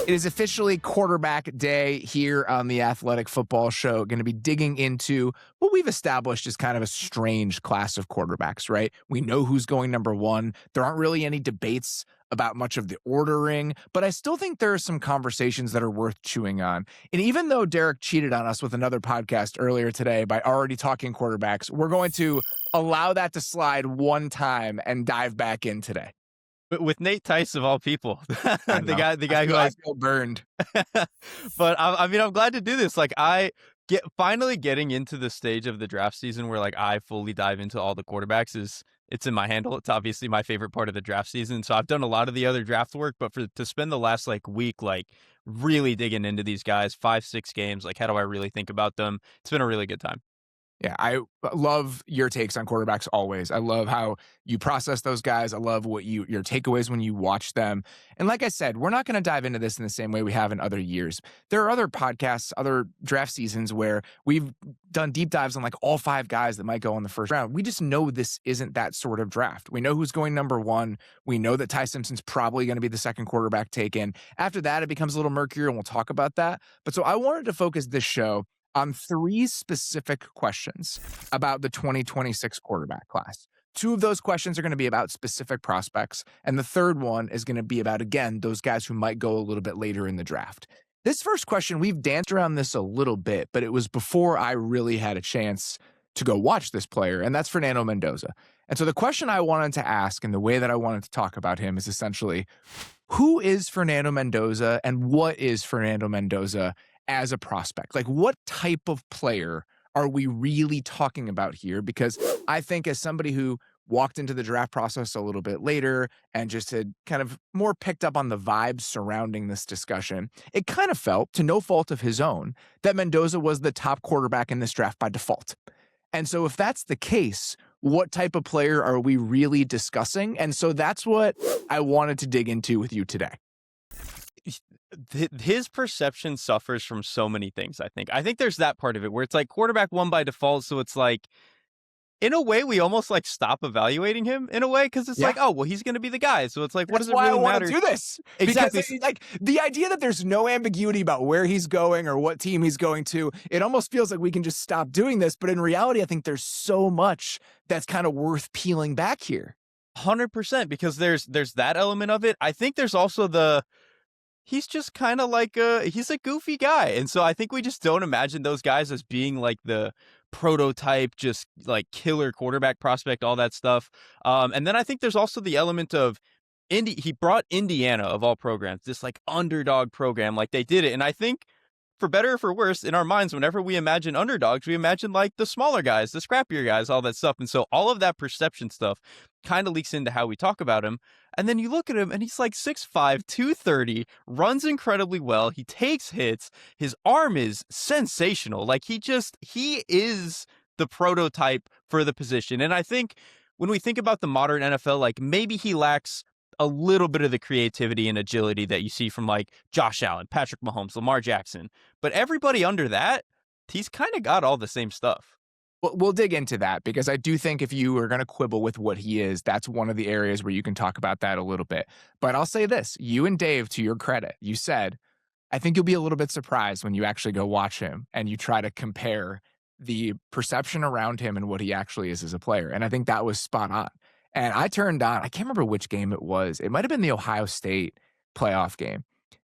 It is officially quarterback day here on the Athletic Football Show. Going to be digging into what we've established is kind of a strange class of quarterbacks, right? We know who's going number one. There aren't really any debates about much of the ordering, but I still think there are some conversations that are worth chewing on. And even though Derek cheated on us with another podcast earlier today by already talking quarterbacks, we're going to allow that to slide one time and dive back in today. With Nate Tice of all people, the guy who I feel burned. But I mean, I'm glad to do this. Like, finally getting into the stage of the draft season where like I fully dive into all the quarterbacks it's in my handle. It's obviously my favorite part of the draft season. So I've done a lot of the other draft work, but to spend the last like week like really digging into these guys, 5-6 games, like how do I really think about them? It's been a really good time. Yeah, I love your takes on quarterbacks always. I love how you process those guys. I love what your takeaways when you watch them. And like I said, we're not going to dive into this in the same way we have in other years. There are other podcasts, other draft seasons where we've done deep dives on like all 5 guys that might go in the first round. We just know this isn't that sort of draft. We know who's going number 1. We know that Ty Simpson's probably going to be the second quarterback taken. After that, it becomes a little murkier, and we'll talk about that. But so I wanted to focus this show on 3 specific questions about the 2026 quarterback class. 2 of those questions are going to be about specific prospects, and the third one is going to be about, again, those guys who might go a little bit later in the draft. This first question, we've danced around this a little bit, but it was before I really had a chance to go watch this player, and that's Fernando Mendoza. And so the question I wanted to ask and the way that I wanted to talk about him is essentially, who is Fernando Mendoza and what is Fernando Mendoza as a prospect? Like, what type of player are we really talking about here? Because I think as somebody who walked into the draft process a little bit later and just had kind of more picked up on the vibes surrounding this discussion, it kind of felt, to no fault of his own, that Mendoza was the top quarterback in this draft by default. And so if that's the case, what type of player are we really discussing? And so that's what I wanted to dig into with you today. His perception suffers from so many things. I think there's that part of it where it's like quarterback 1 by default. So it's like, in a way, we almost like stop evaluating him in a way, because it's like, oh, well, he's going to be the guy. So it's like, what does it really matter? That's why I want to do this. Exactly. Because like the idea that there's no ambiguity about where he's going or what team he's going to, it almost feels like we can just stop doing this. But in reality, I think there's so much that's kind of worth peeling back here. 100%, because there's that element of it. I think there's also he's just kind of like he's a goofy guy. And so I think we just don't imagine those guys as being like the prototype, just like killer quarterback prospect, all that stuff. And then I think there's also the element of he brought Indiana of all programs, this like underdog program, like they did it. And I think for better or for worse, in our minds, whenever we imagine underdogs, we imagine like the smaller guys, the scrappier guys, all that stuff. And so all of that perception stuff kind of leaks into how we talk about him. And then you look at him and he's like 6'5", 230, runs incredibly well. He takes hits. His arm is sensational. Like he is the prototype for the position. And I think when we think about the modern NFL, like maybe he lacks a little bit of the creativity and agility that you see from like Josh Allen, Patrick Mahomes, Lamar Jackson. But everybody under that, he's kind of got all the same stuff. Well, we'll dig into that, because I do think if you are going to quibble with what he is, that's one of the areas where you can talk about that a little bit. But I'll say this, you and Dave, to your credit, you said, I think you'll be a little bit surprised when you actually go watch him and you try to compare the perception around him and what he actually is as a player. And I think that was spot on. And I turned on, I can't remember which game it was. It might have been the Ohio State playoff game.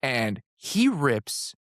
And he rips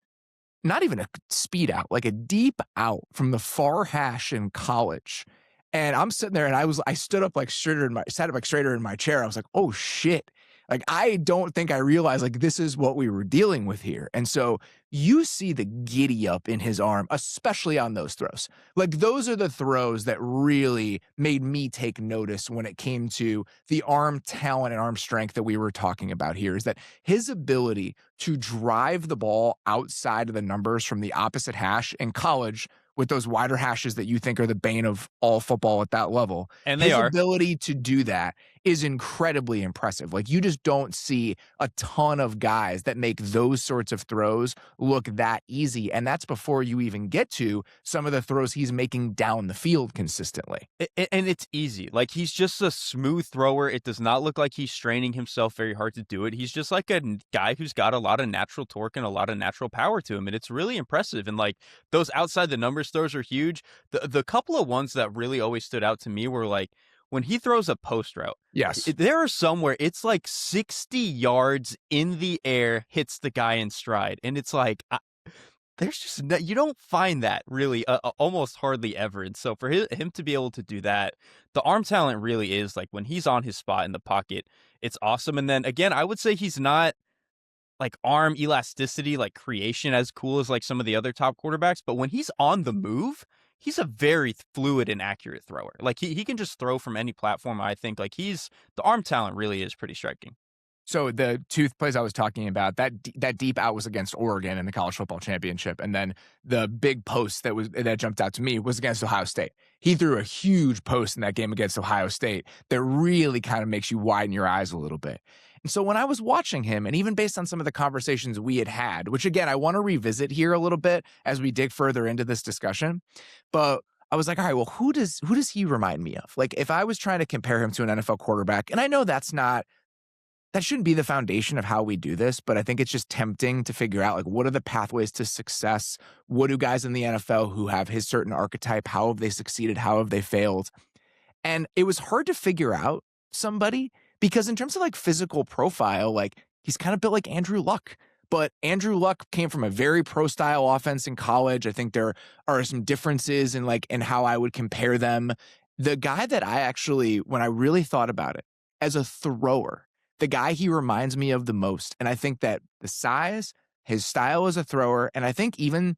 not even a speed out, like a deep out from the far hash in college. And I'm sitting there and I stood up like straighter in my chair. I was like, oh shit. Like, I don't think I realized like this is what we were dealing with here. And so you see the giddy up in his arm, especially on those throws. Like, those are the throws that really made me take notice when it came to the arm talent and arm strength that we were talking about here, is that his ability to drive the ball outside of the numbers from the opposite hash in college with those wider hashes that you think are the bane of all football at that level. And they are. His ability to do that is incredibly impressive. Like, you just don't see a ton of guys that make those sorts of throws look that easy. And that's before you even get to some of the throws he's making down the field consistently. And it's easy. Like, he's just a smooth thrower. It does not look like he's straining himself very hard to do it. He's just like a guy who's got a lot of natural torque and a lot of natural power to him. And it's really impressive. And like, those outside the numbers throws are huge. The couple of ones that really always stood out to me were like, when he throws a post route, yes, there are some where it's like 60 yards in the air, hits the guy in stride. And it's like, there's just no, you don't find that really almost hardly ever. And so for him to be able to do that, the arm talent really is like when he's on his spot in the pocket, it's awesome. And then again, I would say he's not like arm elasticity, like creation as cool as like some of the other top quarterbacks. But when he's on the move, he's a very fluid and accurate thrower. Like he can just throw from any platform. I think like the arm talent really is pretty striking. So the two plays I was talking about, that deep out was against Oregon in the college football championship. And then the big post that jumped out to me was against Ohio State. He threw a huge post in that game against Ohio State that really kind of makes you widen your eyes a little bit. And so when I was watching him, and even based on some of the conversations we had, which again, I want to revisit here a little bit as we dig further into this discussion, but I was like, all right, well, who does he remind me of? Like, if I was trying to compare him to an NFL quarterback, and I know that shouldn't be the foundation of how we do this, but I think it's just tempting to figure out, like, what are the pathways to success? What do guys in the NFL who have his certain archetype, how have they succeeded? How have they failed? And it was hard to figure out somebody because in terms of like physical profile, like he's kind of built like Andrew Luck. But Andrew Luck came from a very pro-style offense in college. I think there are some differences in how I would compare them. The guy that I actually, when I really thought about it, as a thrower, the guy he reminds me of the most, and I think that the size, his style as a thrower, and I think even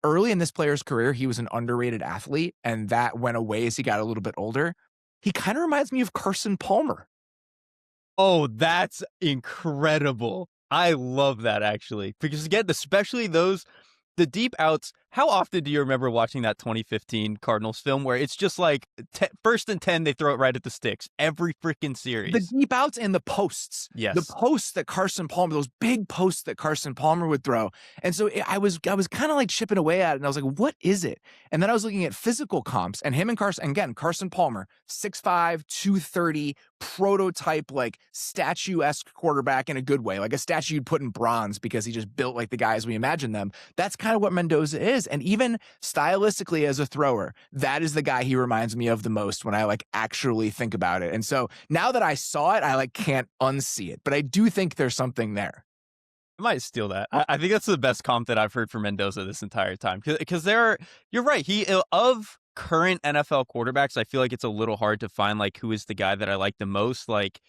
early in this player's career, he was an underrated athlete, and that went away as he got a little bit older. He kind of reminds me of Carson Palmer. Oh, that's incredible. I love that, actually, because again, especially the deep outs. How often do you remember watching that 2015 Cardinals film where it's just like first and 10, they throw it right at the sticks every freaking series? The deep outs and the posts. Yes. The posts that Carson Palmer, those big posts that Carson Palmer would throw. And so I was kind of like chipping away at it. And I was like, what is it? And then I was looking at physical comps and him and Carson Palmer, 6'5", 230, prototype, like statue-esque quarterback in a good way, like a statue you'd put in bronze because he just built like the guys we imagine them. That's kind of what Mendoza is. And even stylistically as a thrower, that is the guy he reminds me of the most when I like actually think about it. And so now that I saw it, I like can't unsee it, but I do think there's something there. I might steal that. I think that's the best comp that I've heard for Mendoza this entire time because you're right. Of current NFL quarterbacks, I feel like it's a little hard to find like who is the guy that I like the most. Like,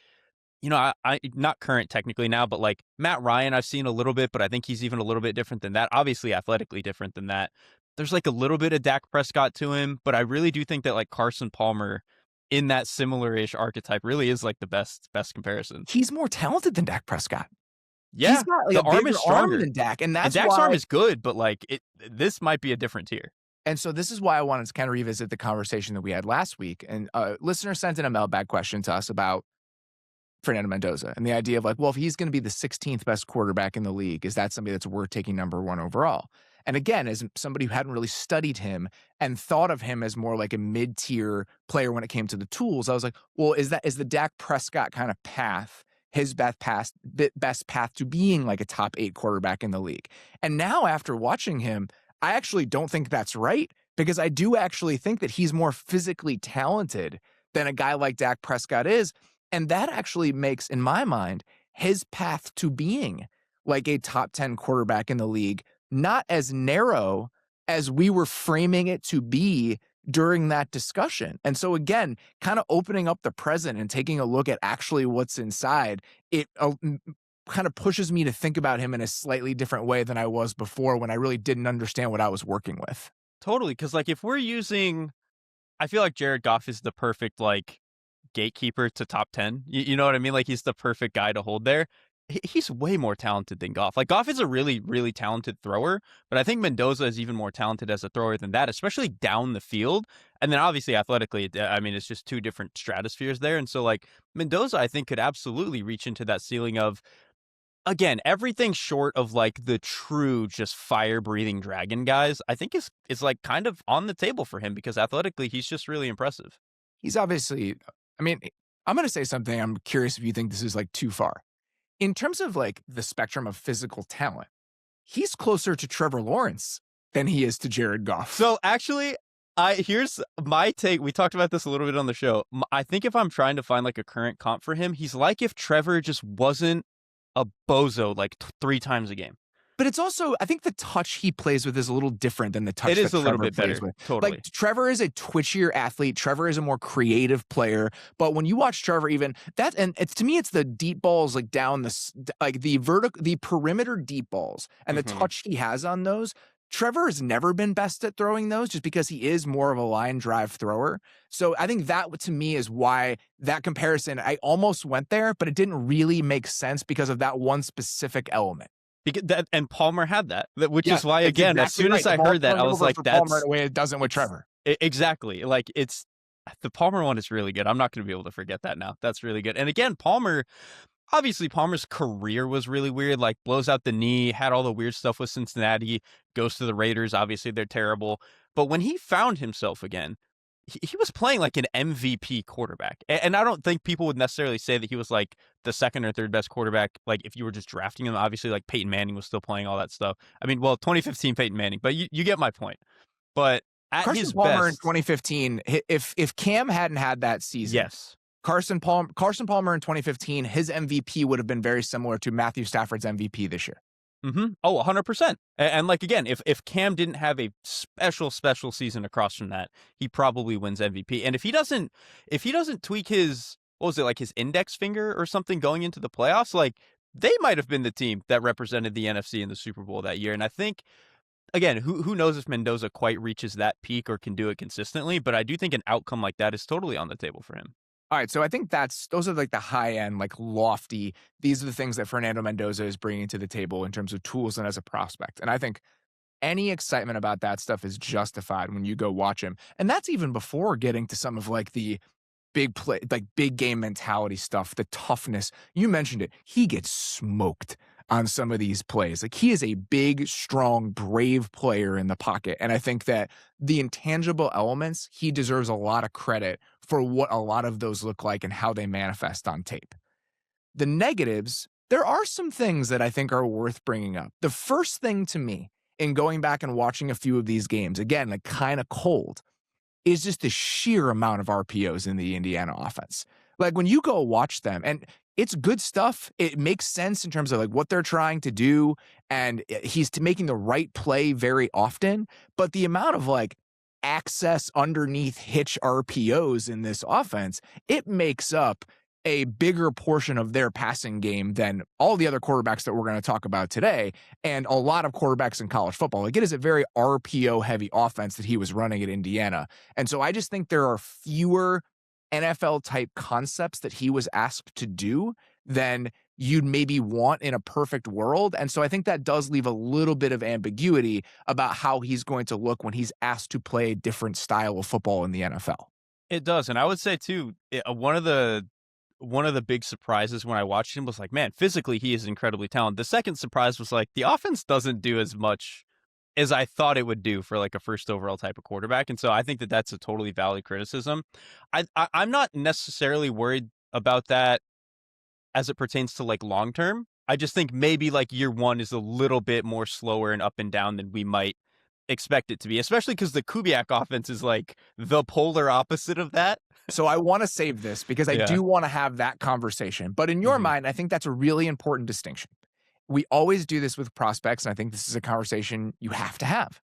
you know, I not current technically now, but like Matt Ryan, I've seen a little bit, but I think he's even a little bit different than that. Obviously, athletically different than that. There's like a little bit of Dak Prescott to him, but I really do think that like Carson Palmer in that similar-ish archetype really is like the best comparison. He's more talented than Dak Prescott. Yeah, he's got like the a arm bigger is stronger arm than Dak, and that's Dak's why arm is good, but like this might be a different tier. And so this is why I wanted to kind of revisit the conversation that we had last week. And a listener sent in a mailbag question to us about Fernando Mendoza and the idea of like, well, if he's going to be the 16th best quarterback in the league, is that somebody that's worth taking number one overall? And again, as somebody who hadn't really studied him and thought of him as more like a mid-tier player when it came to the tools, I was like, well, is the Dak Prescott kind of path his best path to being like a top 8 quarterback in the league? And now after watching him, I actually don't think that's right, because I do actually think that he's more physically talented than a guy like Dak Prescott is. And that actually makes, in my mind, his path to being like a top 10 quarterback in the league not as narrow as we were framing it to be during that discussion. And so again, kind of opening up the present and taking a look at actually what's inside, it kind of pushes me to think about him in a slightly different way than I was before when I really didn't understand what I was working with. Totally, because like if we're using, I feel like Jared Goff is the perfect like gatekeeper to top 10. You know what I mean? Like he's the perfect guy to hold there. he's way more talented than Goff. Like, Goff is a really, really talented thrower, but I think Mendoza is even more talented as a thrower than that, especially down the field. And then obviously athletically, I mean, it's just two different stratospheres there. And so, like, Mendoza, I think, could absolutely reach into that ceiling of, again, everything short of like the true just fire breathing dragon guys, I think is like kind of on the table for him because athletically he's just really impressive. He's obviously, I mean, I'm going to say something. I'm curious if you think this is like too far. In terms of like the spectrum of physical talent, he's closer to Trevor Lawrence than he is to Jared Goff. So actually, here's my take. We talked about this a little bit on the show. I think if I'm trying to find like a current comp for him, he's like if Trevor just wasn't a bozo like 3 times a game. But it's also, I think the touch he plays with is a little different than the touch it is that a little Trevor bit plays better. with. Totally. Like, Trevor is a twitchier athlete. Trevor is a more creative player. But when you watch Trevor, even that, and it's, to me, it's the deep balls like down the perimeter deep balls and the touch he has on those. Trevor has never been best at throwing those just because he is more of a line drive thrower. So I think that, to me, is why that comparison, I almost went there, but it didn't really make sense because of that one specific element. And Palmer had that, which is why, again, exactly as soon as I heard that, I was like, that's Palmer in a way it doesn't with Trevor. Exactly. Like, it's the Palmer one is really good. I'm not going to be able to forget that now. That's really good. And again, obviously Palmer's career was really weird, like blows out the knee, had all the weird stuff with Cincinnati, goes to the Raiders. Obviously they're terrible. But when he found himself again, he was playing like an MVP quarterback. And I don't think people would necessarily say that he was like the second or third best quarterback. Like if you were just drafting him, obviously like Peyton Manning was still playing all that stuff. I mean, well, 2015 Peyton Manning, but you get my point. But at Carson his Palmer best, in 2015, if Cam hadn't had that season, yes. Carson Palmer in 2015, his MVP would have been very similar to Matthew Stafford's MVP this year. Oh, 100%. And like, again, if Cam didn't have a special season across from that, he probably wins MVP. And if he doesn't tweak his, what was it, like his index finger or something going into the playoffs, like they might have been the team that represented the NFC in the Super Bowl that year. And I think, again, who knows if Mendoza quite reaches that peak or can do it consistently, but I do think an outcome like that is totally on the table for him. All right, so I think those are like the high end, like lofty. These are the things that Fernando Mendoza is bringing to the table in terms of tools and as a prospect. And I think any excitement about that stuff is justified when you go watch him. And that's even before getting to some of like the big play, like big game mentality stuff, the toughness. You mentioned it. He gets smoked on some of these plays. Like, he is a big, strong, brave player in the pocket. And I think that the intangible elements, he deserves a lot of credit for what a lot of those look like and how they manifest on tape. The negatives, there are some things that I think are worth bringing up. The first thing to me in going back and watching a few of these games, again, like kind of cold, is just the sheer amount of RPOs in the Indiana offense. Like, when you go watch them, and it's good stuff. It makes sense in terms of like what they're trying to do, and he's making the right play very often. But the amount of like access underneath hitch RPOs in this offense, it makes up a bigger portion of their passing game than all the other quarterbacks that we're going to talk about today, and a lot of quarterbacks in college football. Like, it is a very RPO heavy offense that he was running at Indiana. And so I just think there are fewer NFL type concepts that he was asked to do than you'd maybe want in a perfect world. And so I think that does leave a little bit of ambiguity about how he's going to look when he's asked to play a different style of football in the NFL. It does. And I would say too, one of the big surprises when I watched him was like, man, physically he is incredibly talented. The second surprise was like, the offense doesn't do as much as I thought it would do for like a first overall type of quarterback. And so I think that that's a totally valid criticism. I'm not necessarily worried about that as it pertains to like long term. I just think maybe like year one is a little bit more slower and up and down than we might expect it to be, especially because the Kubiak offense is like the polar opposite of that. So I want to save this because I do want to have that conversation. But in your mind, I think that's a really important distinction. We always do this with prospects, and I think this is a conversation you have to have.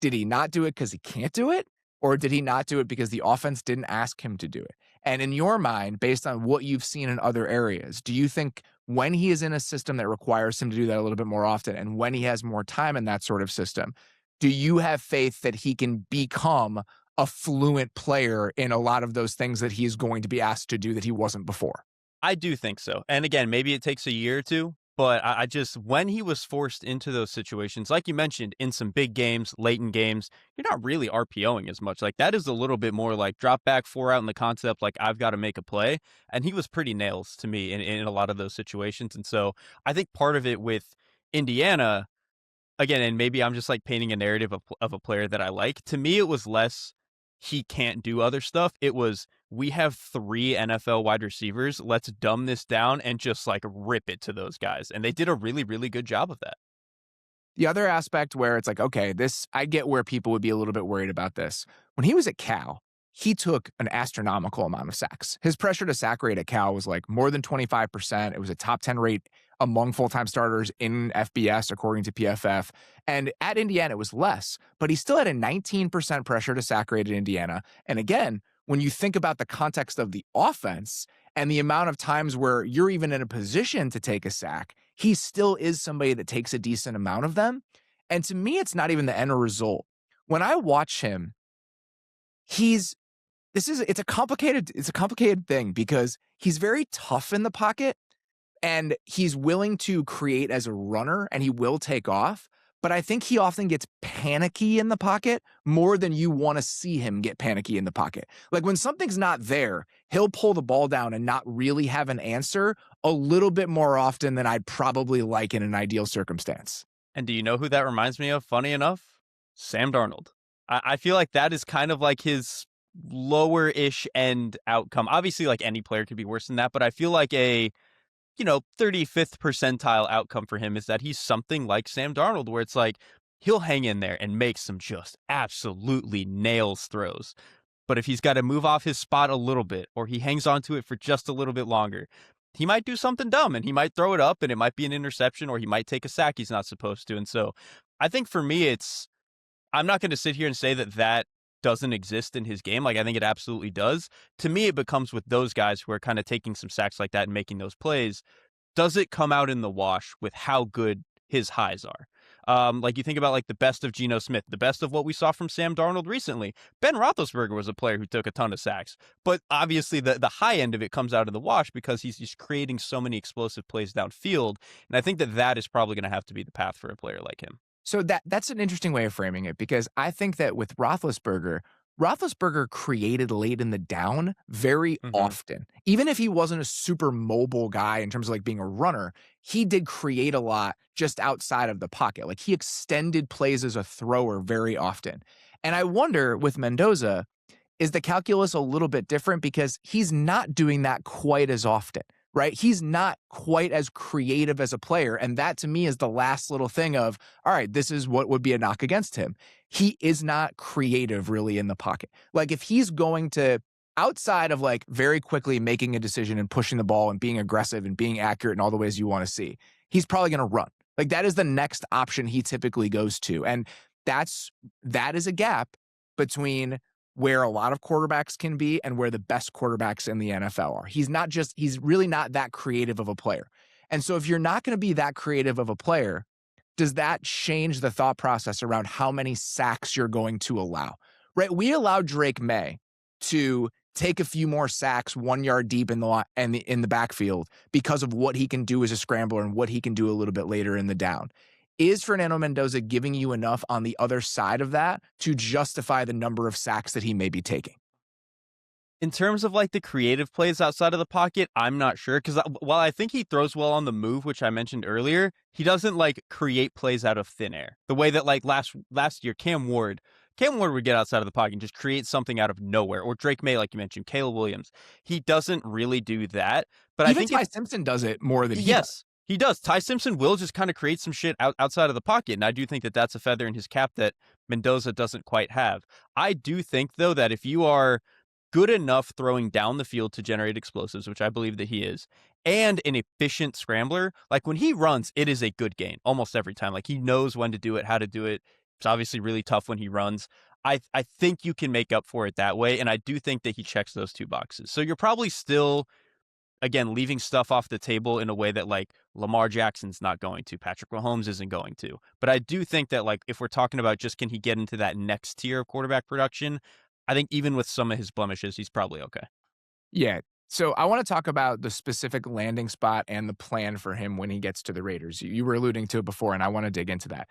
Did he not do it because he can't do it? Or did he not do it because the offense didn't ask him to do it? And in your mind, based on what you've seen in other areas, do you think when he is in a system that requires him to do that a little bit more often, and when he has more time in that sort of system, do you have faith that he can become a fluent player in a lot of those things that he's going to be asked to do that he wasn't before? I do think so. And again, maybe it takes a year or two, but I just, when he was forced into those situations, like you mentioned, in some big games, late in games, you're not really RPOing as much. Like that is a little bit more like drop back, four out in the concept, like I've got to make a play. And he was pretty nails to me in a lot of those situations. And so I think part of it with Indiana, again, and maybe I'm just like painting a narrative of a player that I like. To me, it was less he can't do other stuff. It was we have three NFL wide receivers. Let's dumb this down and just like rip it to those guys. And they did a really, really good job of that. The other aspect where it's like, okay, this, I get where people would be a little bit worried about this. When he was at Cal, he took an astronomical amount of sacks. His pressure to sack rate at Cal was like more than 25%. It was a top 10 rate among full-time starters in FBS, according to PFF. And at Indiana, it was less, but he still had a 19% pressure to sack rate at Indiana. And again, when you think about the context of the offense and the amount of times where you're even in a position to take a sack, he still is somebody that takes a decent amount of them. And to me, it's not even the end result. When I watch him, it's a complicated thing because he's very tough in the pocket and he's willing to create as a runner and he will take off. But I think he often gets panicky in the pocket more than you want to see him get panicky in the pocket. Like when something's not there, he'll pull the ball down and not really have an answer a little bit more often than I'd probably like in an ideal circumstance. And do you know who that reminds me of? Funny enough, Sam Darnold. I feel like that is kind of like his lower-ish end outcome. Obviously, like any player could be worse than that, but I feel like a 35th percentile outcome for him is that he's something like Sam Darnold, where it's like he'll hang in there and make some just absolutely nails throws. But if he's got to move off his spot a little bit, or he hangs on to it for just a little bit longer, he might do something dumb and he might throw it up and it might be an interception, or he might take a sack he's not supposed to. And so I think for me, I'm not going to sit here and say that doesn't exist in his game. Like I think it absolutely does. To me, it becomes with those guys who are kind of taking some sacks like that and making those plays. Does it come out in the wash with how good his highs are? Like you think about like the best of Geno Smith, the best of what we saw from Sam Darnold recently. Ben Roethlisberger was a player who took a ton of sacks, but obviously the high end of it comes out in the wash because he's just creating so many explosive plays downfield. And I think that is probably going to have to be the path for a player like him. So that's an interesting way of framing it because I think that with Roethlisberger created late in the down very often. Even if he wasn't a super mobile guy in terms of like being a runner, he did create a lot just outside of the pocket. Like he extended plays as a thrower very often. And I wonder with Mendoza, is the calculus a little bit different because he's not doing that quite as often, right? He's not quite as creative as a player. And that to me is the last little thing of, all right, this is what would be a knock against him. He is not creative really in the pocket. Like if he's going to, outside of like very quickly making a decision and pushing the ball and being aggressive and being accurate in all the ways you want to see, he's probably going to run. Like that is the next option he typically goes to. And that is a gap between where a lot of quarterbacks can be and where the best quarterbacks in the NFL are. He's really not that creative of a player. And so if you're not going to be that creative of a player, does that change the thought process around how many sacks you're going to allow? Right? We allowed Drake May to take a few more sacks 1 yard deep in the backfield because of what he can do as a scrambler and what he can do a little bit later in the down. Is Fernando Mendoza giving you enough on the other side of that to justify the number of sacks that he may be taking? In terms of like the creative plays outside of the pocket, I'm not sure because while I think he throws well on the move, which I mentioned earlier, he doesn't like create plays out of thin air the way that like last year Cam Ward would get outside of the pocket and just create something out of nowhere, or Drake May, like you mentioned, Caleb Williams. He doesn't really do that, but Even I think Ty Simpson does it more than he does. Yes, he does. Ty Simpson will just kind of create some shit outside of the pocket, and I do think that that's a feather in his cap that Mendoza doesn't quite have. I do think though that if you are good enough throwing down the field to generate explosives, which I believe that he is, and an efficient scrambler, like when he runs, it is a good gain almost every time. Like he knows when to do it, how to do it. It's obviously really tough when he runs. I think you can make up for it that way, and I do think that he checks those two boxes. So you're probably still, again, leaving stuff off the table in a way that like Lamar Jackson's not going to, Patrick Mahomes isn't going to. But I do think that like if we're talking about just can he get into that next tier of quarterback production, I think even with some of his blemishes, he's probably okay. Yeah. So I want to talk about the specific landing spot and the plan for him when he gets to the Raiders. You were alluding to it before, and I want to dig into that.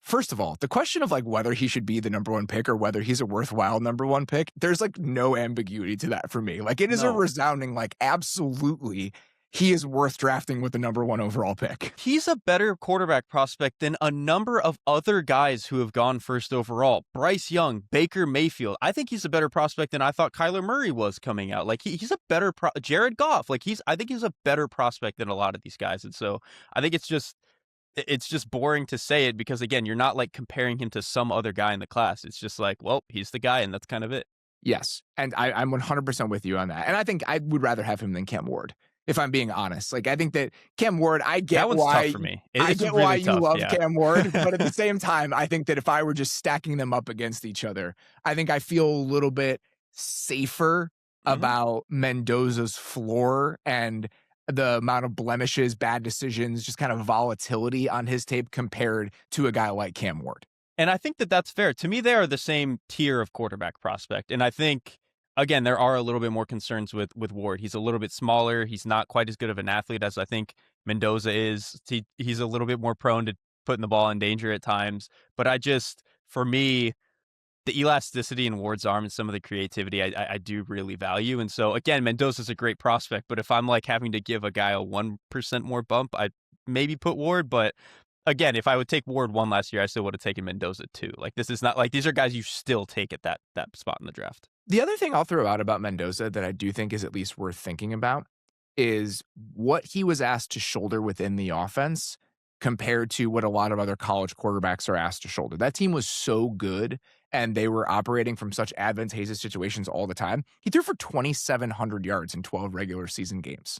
First of all, the question of like whether he should be the number one pick or whether he's a worthwhile number one pick, there's like no ambiguity to that for me. Like it is a No. resounding, like absolutely he is worth drafting with the number one overall pick. He's a better quarterback prospect than a number of other guys who have gone first overall. Bryce Young, Baker Mayfield. I think he's a better prospect than I thought Kyler Murray was coming out. Like he's a better Jared Goff. Like I think he's a better prospect than a lot of these guys. And so I think it's just boring to say it because again, you're not like comparing him to some other guy in the class. It's just like, well, he's the guy and that's kind of it. Yes. And I'm 100% with you on that. And I think I would rather have him than Cam Ward, if I'm being honest. Like, I think that Cam Ward, I get that one's why tough for me. I It's get really why you tough, love yeah. Cam Ward, but at the same time, I think that if I were just stacking them up against each other, I think I feel a little bit safer about Mendoza's floor and the amount of blemishes, bad decisions, just kind of volatility on his tape compared to a guy like Cam Ward. And I think that that's fair. To me, they are the same tier of quarterback prospect. And I think, again, there are a little bit more concerns with Ward. He's a little bit smaller. He's not quite as good of an athlete as I think Mendoza is. He's a little bit more prone to putting the ball in danger at times. But for me, the elasticity in Ward's arm and some of the creativity I do really value. And so, again, Mendoza's a great prospect. But if I'm like having to give a guy a 1% more bump, I'd maybe put Ward. But again, if I would take Ward 1 last year, I still would have taken Mendoza 2. Like, this is not like these are guys you still take at that spot in the draft. The other thing I'll throw out about Mendoza that I do think is at least worth thinking about is what he was asked to shoulder within the offense compared to what a lot of other college quarterbacks are asked to shoulder. That team was so good and they were operating from such advantageous situations all the time. He threw for 2,700 yards in 12 regular season games.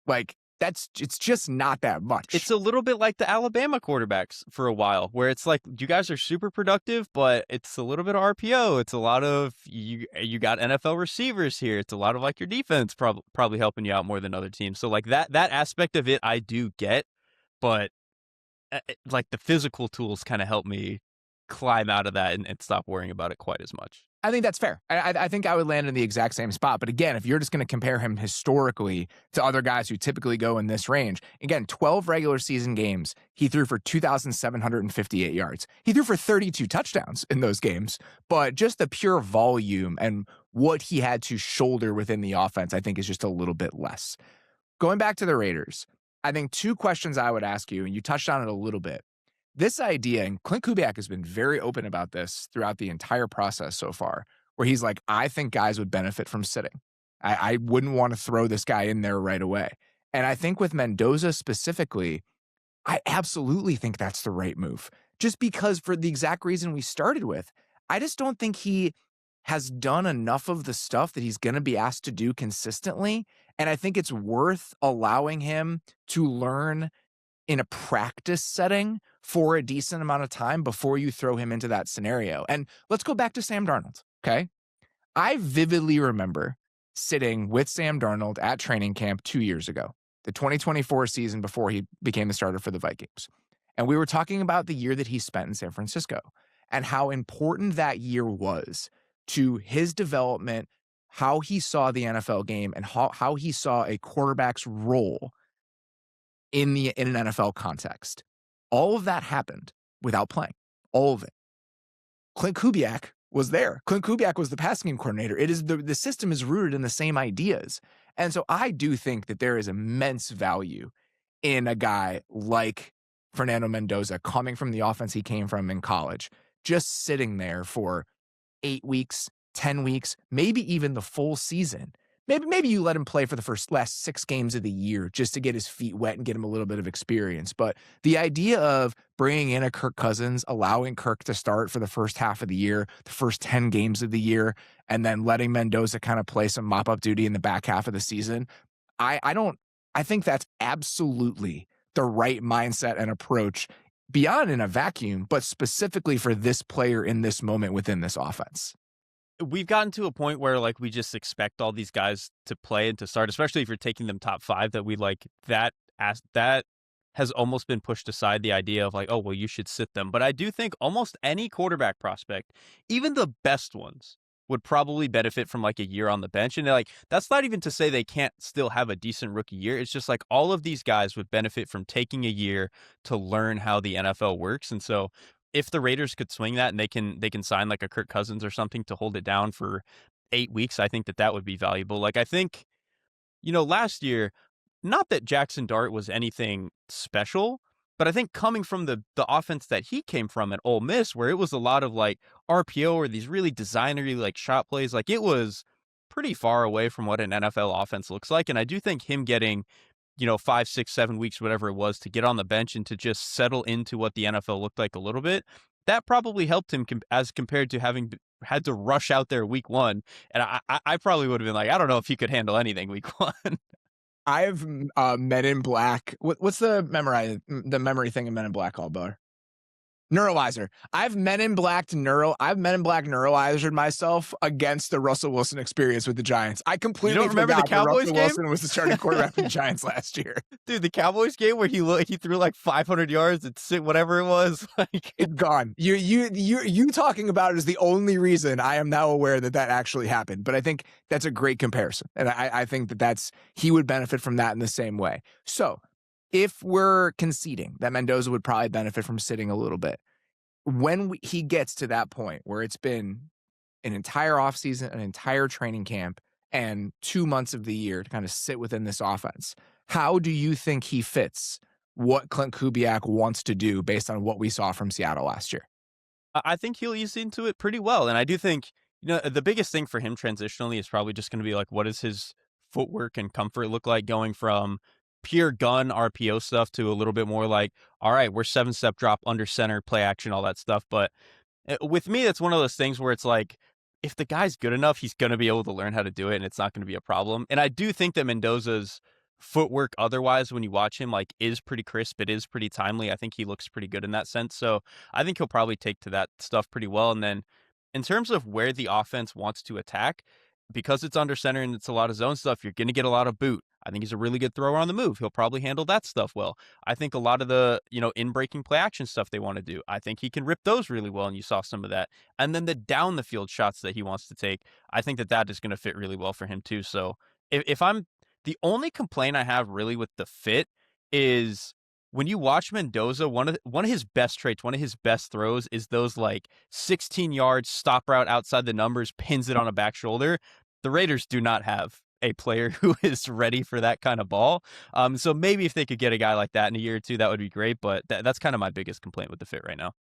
Like, it's just not that much. It's a little bit like the Alabama quarterbacks for a while, where it's like you guys are super productive, but it's a little bit of RPO. It's a lot of you got NFL receivers here. It's a lot of like your defense probably helping you out more than other teams. So like that aspect of it, I do get, but like the physical tools kind of help me climb out of that and stop worrying about it quite as much. I think that's fair. I think I would land in the exact same spot. But again, if you're just going to compare him historically to other guys who typically go in this range, again, 12 regular season games, he threw for 2,758 yards. He threw for 32 touchdowns in those games. But just the pure volume and what he had to shoulder within the offense, I think is just a little bit less. Going back to the Raiders, I think 2 questions I would ask you, and you touched on it a little bit. This idea, and Clint Kubiak has been very open about this throughout the entire process so far, where he's like, I think guys would benefit from sitting. I wouldn't want to throw this guy in there right away. And I think with Mendoza specifically, I absolutely think that's the right move. Just because for the exact reason we started with, I just don't think he has done enough of the stuff that he's going to be asked to do consistently. And I think it's worth allowing him to learn in a practice setting for a decent amount of time before you throw him into that scenario. And let's go back to Sam Darnold, okay? I vividly remember sitting with Sam Darnold at training camp 2 years ago, the 2024 season before he became the starter for the Vikings. And we were talking about the year that he spent in San Francisco and how important that year was to his development, how he saw the NFL game, and how he saw a quarterback's role in an NFL context. All of that happened without playing. All of it. Clint Kubiak was there. Clint Kubiak was the passing game coordinator. It is the system is rooted in the same ideas. And so I do think that there is immense value in a guy like Fernando Mendoza coming from the offense he came from in college, just sitting there for 8 weeks, 10 weeks, maybe even the full season. Maybe you let him play for the last 6 games of the year just to get his feet wet and get him a little bit of experience. But the idea of bringing in a Kirk Cousins, allowing Kirk to start for the first half of the year, the first 10 games of the year, and then letting Mendoza kind of play some mop-up duty in the back half of the season, I think that's absolutely the right mindset and approach beyond in a vacuum, but specifically for this player in this moment within this offense. We've gotten to a point where like we just expect all these guys to play and to start, especially if you're taking them top 5, that we like that has almost been pushed aside, the idea of like, oh, well, you should sit them. But I do think almost any quarterback prospect, even the best ones, would probably benefit from like a year on the bench. And like, that's not even to say they can't still have a decent rookie year. It's just like all of these guys would benefit from taking a year to learn how the NFL works. And so if the Raiders could swing that and they can sign like a Kirk Cousins or something to hold it down for 8 weeks, I think that would be valuable. Like, I think, last year, not that Jaxson Dart was anything special, but I think coming from the offense that he came from at Ole Miss, where it was a lot of like RPO or these really designery like shot plays, like it was pretty far away from what an NFL offense looks like. And I do think him getting, 5, 6, 7 weeks, whatever it was, to get on the bench and to just settle into what the NFL looked like a little bit, that probably helped him as compared to having had to rush out there week one. And I probably would have been like, I don't know if he could handle anything week one. I have Men in Black. What's the memory thing in Men in Black called, Bar? Neuralizer. I've Men in Black neuralizered myself against the Russell Wilson experience with the Giants. I completely remember the forgot that Cowboys Russell game? Wilson was the starting quarterback for the Giants last year. Dude, the Cowboys game where he threw like 500 yards and whatever it was, like It's gone. You talking about it is the only reason I am now aware that actually happened. But I think that's a great comparison, and I think that he would benefit from that in the same way. So if we're conceding that Mendoza would probably benefit from sitting a little bit, when he gets to that point where it's been an entire offseason, an entire training camp, and 2 months of the year to kind of sit within this offense, how do you think he fits what Clint Kubiak wants to do based on what we saw from Seattle last year? I think he'll ease into it pretty well. And I do think, the biggest thing for him transitionally is probably just going to be like, what does his footwork and comfort look like going from pure gun RPO stuff to a little bit more like, all right, we're 7-step drop under center, play action, all that stuff. But with me, it's one of those things where it's like, if the guy's good enough, he's going to be able to learn how to do it, and it's not going to be a problem. And I do think that Mendoza's footwork otherwise, when you watch him, like, is pretty crisp. It is pretty timely. I think he looks pretty good in that sense. So I think he'll probably take to that stuff pretty well. And then in terms of where the offense wants to attack, because it's under center and it's a lot of zone stuff, you're going to get a lot of boot. I think he's a really good thrower on the move. He'll probably handle that stuff well. I think a lot of the, in-breaking play action stuff they want to do, I think he can rip those really well, and you saw some of that. And then the down the field shots that he wants to take, I think that is going to fit really well for him too. So if I'm, the only complaint I have really with the fit is when you watch Mendoza, one of his best traits, one of his best throws is those like 16 yards stop route outside the numbers, pins it on a back shoulder. The Raiders do not have a player who is ready for that kind of ball. So maybe if they could get a guy like that in a year or two, that would be great. But that's kind of my biggest complaint with the fit right now.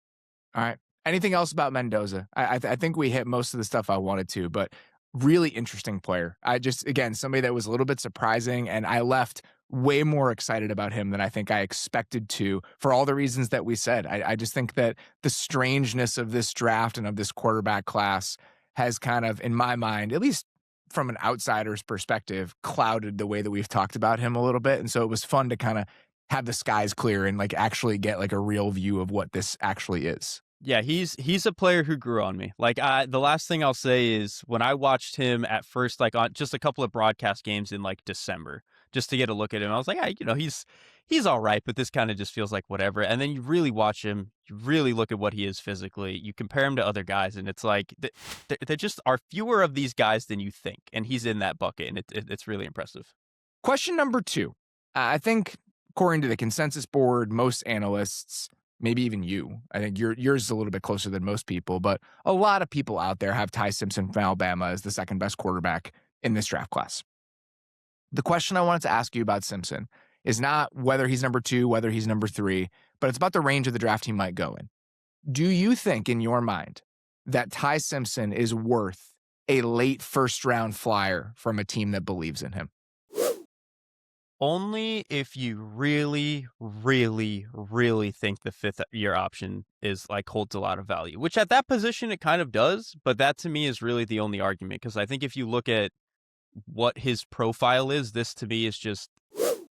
All right. Anything else about Mendoza? I think we hit most of the stuff I wanted to, but really interesting player. Again, somebody that was a little bit surprising, and I left way more excited about him than I think I expected to, for all the reasons that we said. I just think that the strangeness of this draft and of this quarterback class has kind of, in my mind, at least from an outsider's perspective, clouded the way that we've talked about him a little bit. And so it was fun to kind of have the skies clear and like actually get like a real view of what this actually is. Yeah, he's a player who grew on me. Like, the last thing I'll say is when I watched him at first, like on just a couple of broadcast games in like December, just to get a look at him, I was like, he's all right, but this kind of just feels like whatever. And then you really watch him, you really look at what he is physically, you compare him to other guys, and it's like there just are fewer of these guys than you think, and he's in that bucket, and it's really impressive. Question number 2. I think according to the consensus board, most analysts, maybe even you, I think yours is a little bit closer than most people, but a lot of people out there have Ty Simpson from Alabama as the second best quarterback in this draft class. The question I wanted to ask you about Simpson is not whether he's number 2, whether he's number 3, but it's about the range of the draft he might go in. Do you think in your mind that Ty Simpson is worth a late first round flyer from a team that believes in him? Only if you really, really, really think the 5th year option is like holds a lot of value, which at that position it kind of does. But that to me is really the only argument, because I think if you look at what his profile is, this to me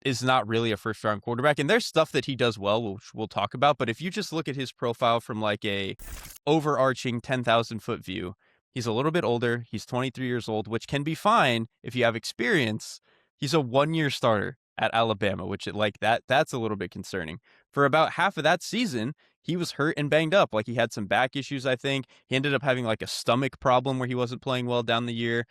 is not really a first round quarterback. And there's stuff that he does well, which we'll talk about. But if you just look at his profile from like a overarching 10,000 foot view, he's a little bit older. He's 23 years old, which can be fine if you have experience. He's a 1-year starter at Alabama, which that's a little bit concerning. For about half of that season, he was hurt and banged up. Like he had some back issues, I think. He ended up having like a stomach problem where he wasn't playing well down the year.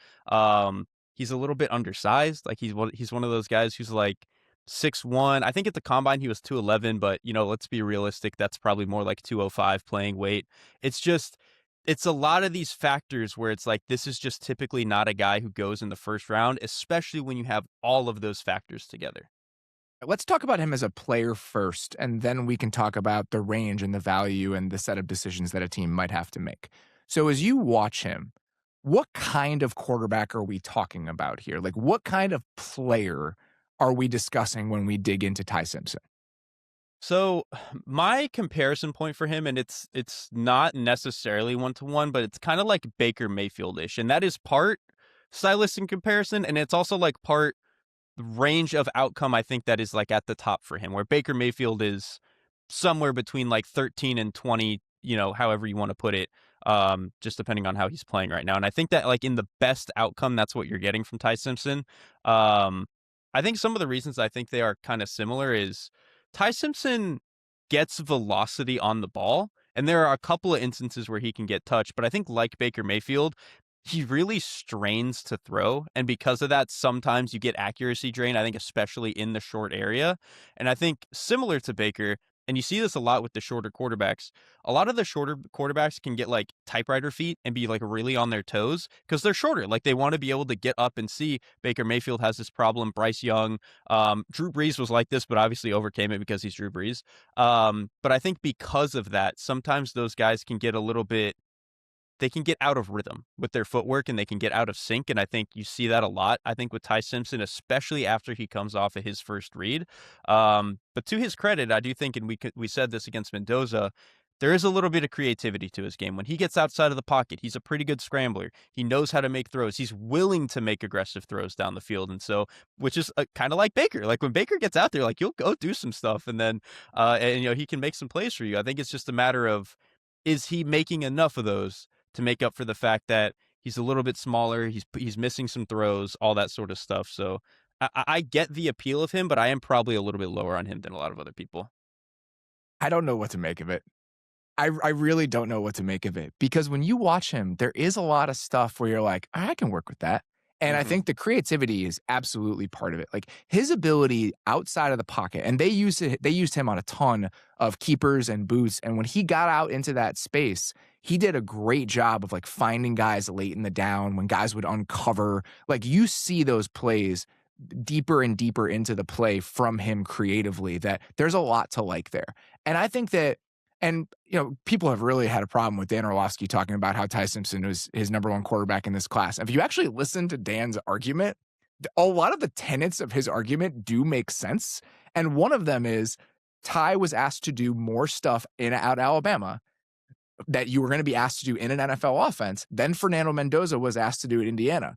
He's a little bit undersized. Like he's one of those guys who's like 6'1". I think at the combine he was 211, but let's be realistic. That's probably more like 205 playing weight. It's just it's a lot of these factors where it's like this is just typically not a guy who goes in the first round, especially when you have all of those factors together. Let's talk about him as a player first, and then we can talk about the range and the value and the set of decisions that a team might have to make. So as you watch him, what kind of quarterback are we talking about here? Like, what kind of player are we discussing when we dig into Ty Simpson? So my comparison point for him, and it's not necessarily one to one, but it's kind of like Baker Mayfield-ish, and that is part stylistic comparison, and it's also like part range of outcome. I think that is like at the top for him, where Baker Mayfield is somewhere between like 13 and 20, however you want to put it, just depending on how he's playing right now. And I think that like in the best outcome, that's what you're getting from Ty Simpson. I think some of the reasons I think they are kind of similar is Ty Simpson gets velocity on the ball, and there are a couple of instances where he can get touched, but I think like Baker Mayfield, he really strains to throw, and because of that, sometimes you get accuracy drain, I think especially in the short area. And I think similar to Baker, and you see this a lot with the shorter quarterbacks, a lot of the shorter quarterbacks can get like typewriter feet and be like really on their toes because they're shorter. Like they want to be able to get up and see. Baker Mayfield has this problem. Bryce Young, Drew Brees was like this, but obviously overcame it because he's Drew Brees. But I think because of that, sometimes those guys can get a little bit, they can get out of rhythm with their footwork and they can get out of sync. And I think you see that a lot, I think, with Ty Simpson, especially after he comes off of his first read. But to his credit, I do think, and we said this against Mendoza, there is a little bit of creativity to his game. When he gets outside of the pocket, he's a pretty good scrambler. He knows how to make throws. He's willing to make aggressive throws down the field. And so, which is kind of like Baker. Like when Baker gets out there, like you'll go do some stuff and then, he can make some plays for you. I think it's just a matter of, is he making enough of those to make up for the fact that he's a little bit smaller, he's missing some throws, all that sort of stuff. So I get the appeal of him, but I am probably a little bit lower on him than a lot of other people. I don't know what to make of it. I really don't know what to make of it because when you watch him, there is a lot of stuff where you're like, I can work with that. And I think the creativity is absolutely part of it. Like his ability outside of the pocket, and they used him on a ton of keepers and boots. And when he got out into that space, he did a great job of like finding guys late in the down when guys would uncover. Like you see those plays deeper and deeper into the play from him creatively, that there's a lot to like there. And I think that, and people have really had a problem with Dan Orlovsky talking about how Ty Simpson was his number one quarterback in this class. If you actually listen to Dan's argument, a lot of the tenets of his argument do make sense. And one of them is Ty was asked to do more stuff in out Alabama that you were going to be asked to do in an NFL offense than Fernando Mendoza was asked to do at Indiana.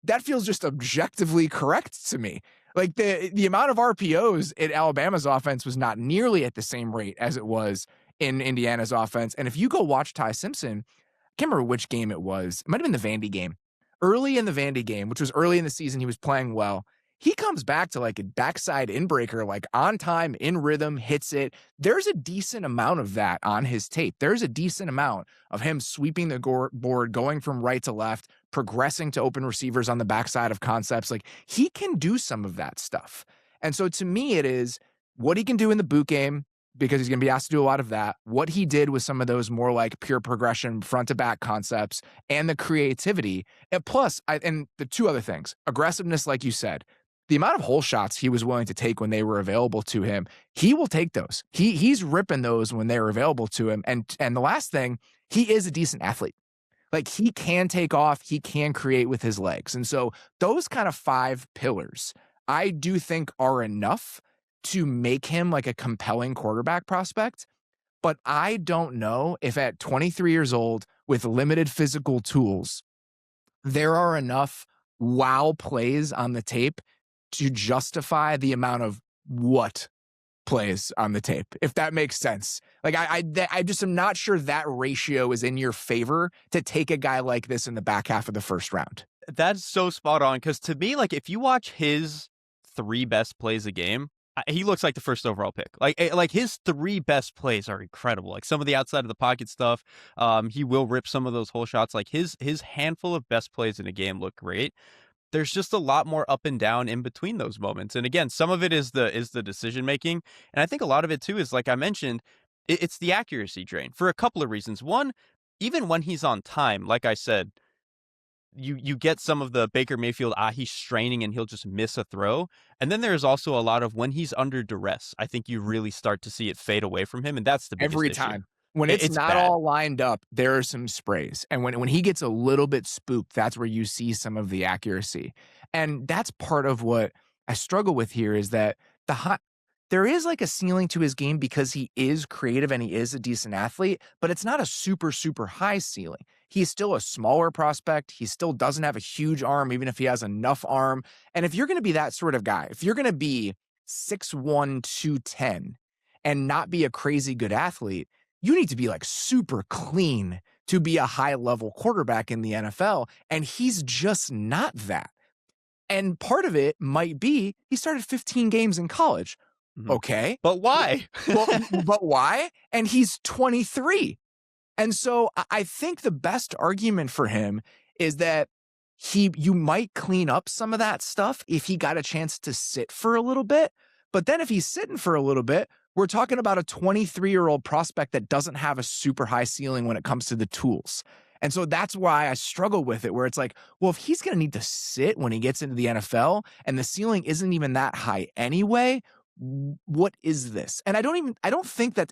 That feels just objectively correct to me. Like the amount of RPOs in Alabama's offense was not nearly at the same rate as it was in Indiana's offense. And if you go watch Ty Simpson, I can't remember which game it was. It might have been the Vandy game. Early in the Vandy game, which was early in the season, he was playing well. He comes back to like a backside inbreaker, like on time, in rhythm, hits it. There's a decent amount of that on his tape. There's a decent amount of him sweeping the board, going from right to left, progressing to open receivers on the backside of concepts. Like he can do some of that stuff. And so to me, it is what he can do in the boot game, because he's going to be asked to do a lot of that. What he did with some of those more like pure progression front to back concepts and the creativity. And plus, and the two other things, aggressiveness, like you said, the amount of hole shots he was willing to take when they were available to him, he will take those. He's ripping those when they're available to him. And the last thing, he is a decent athlete. Like he can take off, he can create with his legs. And so those kind of 5 pillars, I do think are enough to make him like a compelling quarterback prospect. But I don't know if at 23 years old with limited physical tools, there are enough wow plays on the tape to justify the amount of what plays on the tape, if that makes sense. Like I just am not sure that ratio is in your favor to take a guy like this in the back half of the first round. That's so spot on. Because to me, like if you watch his 3 best plays a game, he looks like the first overall pick. Like his 3 best plays are incredible. Like some of the outside of the pocket stuff, he will rip some of those hole shots. Like his handful of best plays in a game look great. There's just a lot more up and down in between those moments. And again, some of it is the decision making, and I think a lot of it too is, like I mentioned, it's the accuracy drain for a couple of reasons. One, even when he's on time, like I said, you get some of the Baker Mayfield, he's straining and he'll just miss a throw. And then there's also a lot of when he's under duress, I think you really start to see it fade away from him. And that's the biggest Every issue. time. When it's not bad. all lined up, there are some sprays. And when he gets a little bit spooked, that's where you see some of the accuracy. And that's part of what I struggle with here is that there is like a ceiling to his game because he is creative and he is a decent athlete, but it's not a super, super high ceiling. He's still a smaller prospect. He still doesn't have a huge arm, even if he has enough arm. And if you're going to be that sort of guy, if you're going to be 6'1", 210 and not be a crazy good athlete, you need to be like super clean to be a high level quarterback in the NFL. And he's just not that. And part of it might be he started 15 games in college. Mhm. Okay. But why? But why? And he's 23. And so I think the best argument for him is that you might clean up some of that stuff if he got a chance to sit for a little bit. But then if he's sitting for a little bit, we're talking about a 23-year-old prospect that doesn't have a super high ceiling when it comes to the tools. And so that's why I struggle with it, where it's like, well, if he's going to need to sit when he gets into the NFL and the ceiling isn't even that high anyway, what is this? And I don't think that